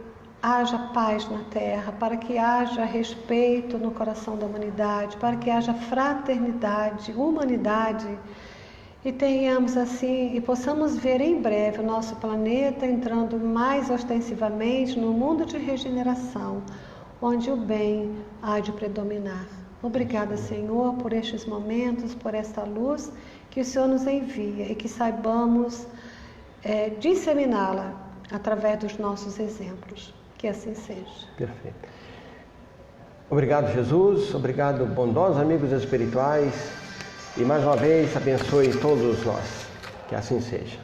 haja paz na terra, para que haja respeito no coração da humanidade, para que haja fraternidade, humanidade, e tenhamos assim, e possamos ver em breve o nosso planeta entrando mais ostensivamente no mundo de regeneração, onde o bem há de predominar. Obrigada, Senhor, por estes momentos, por esta luz que o Senhor nos envia e que saibamos disseminá-la através dos nossos exemplos. Que assim seja. Perfeito. Obrigado, Jesus. Obrigado, bondosos amigos espirituais. E mais uma vez, abençoe todos nós. Que assim seja.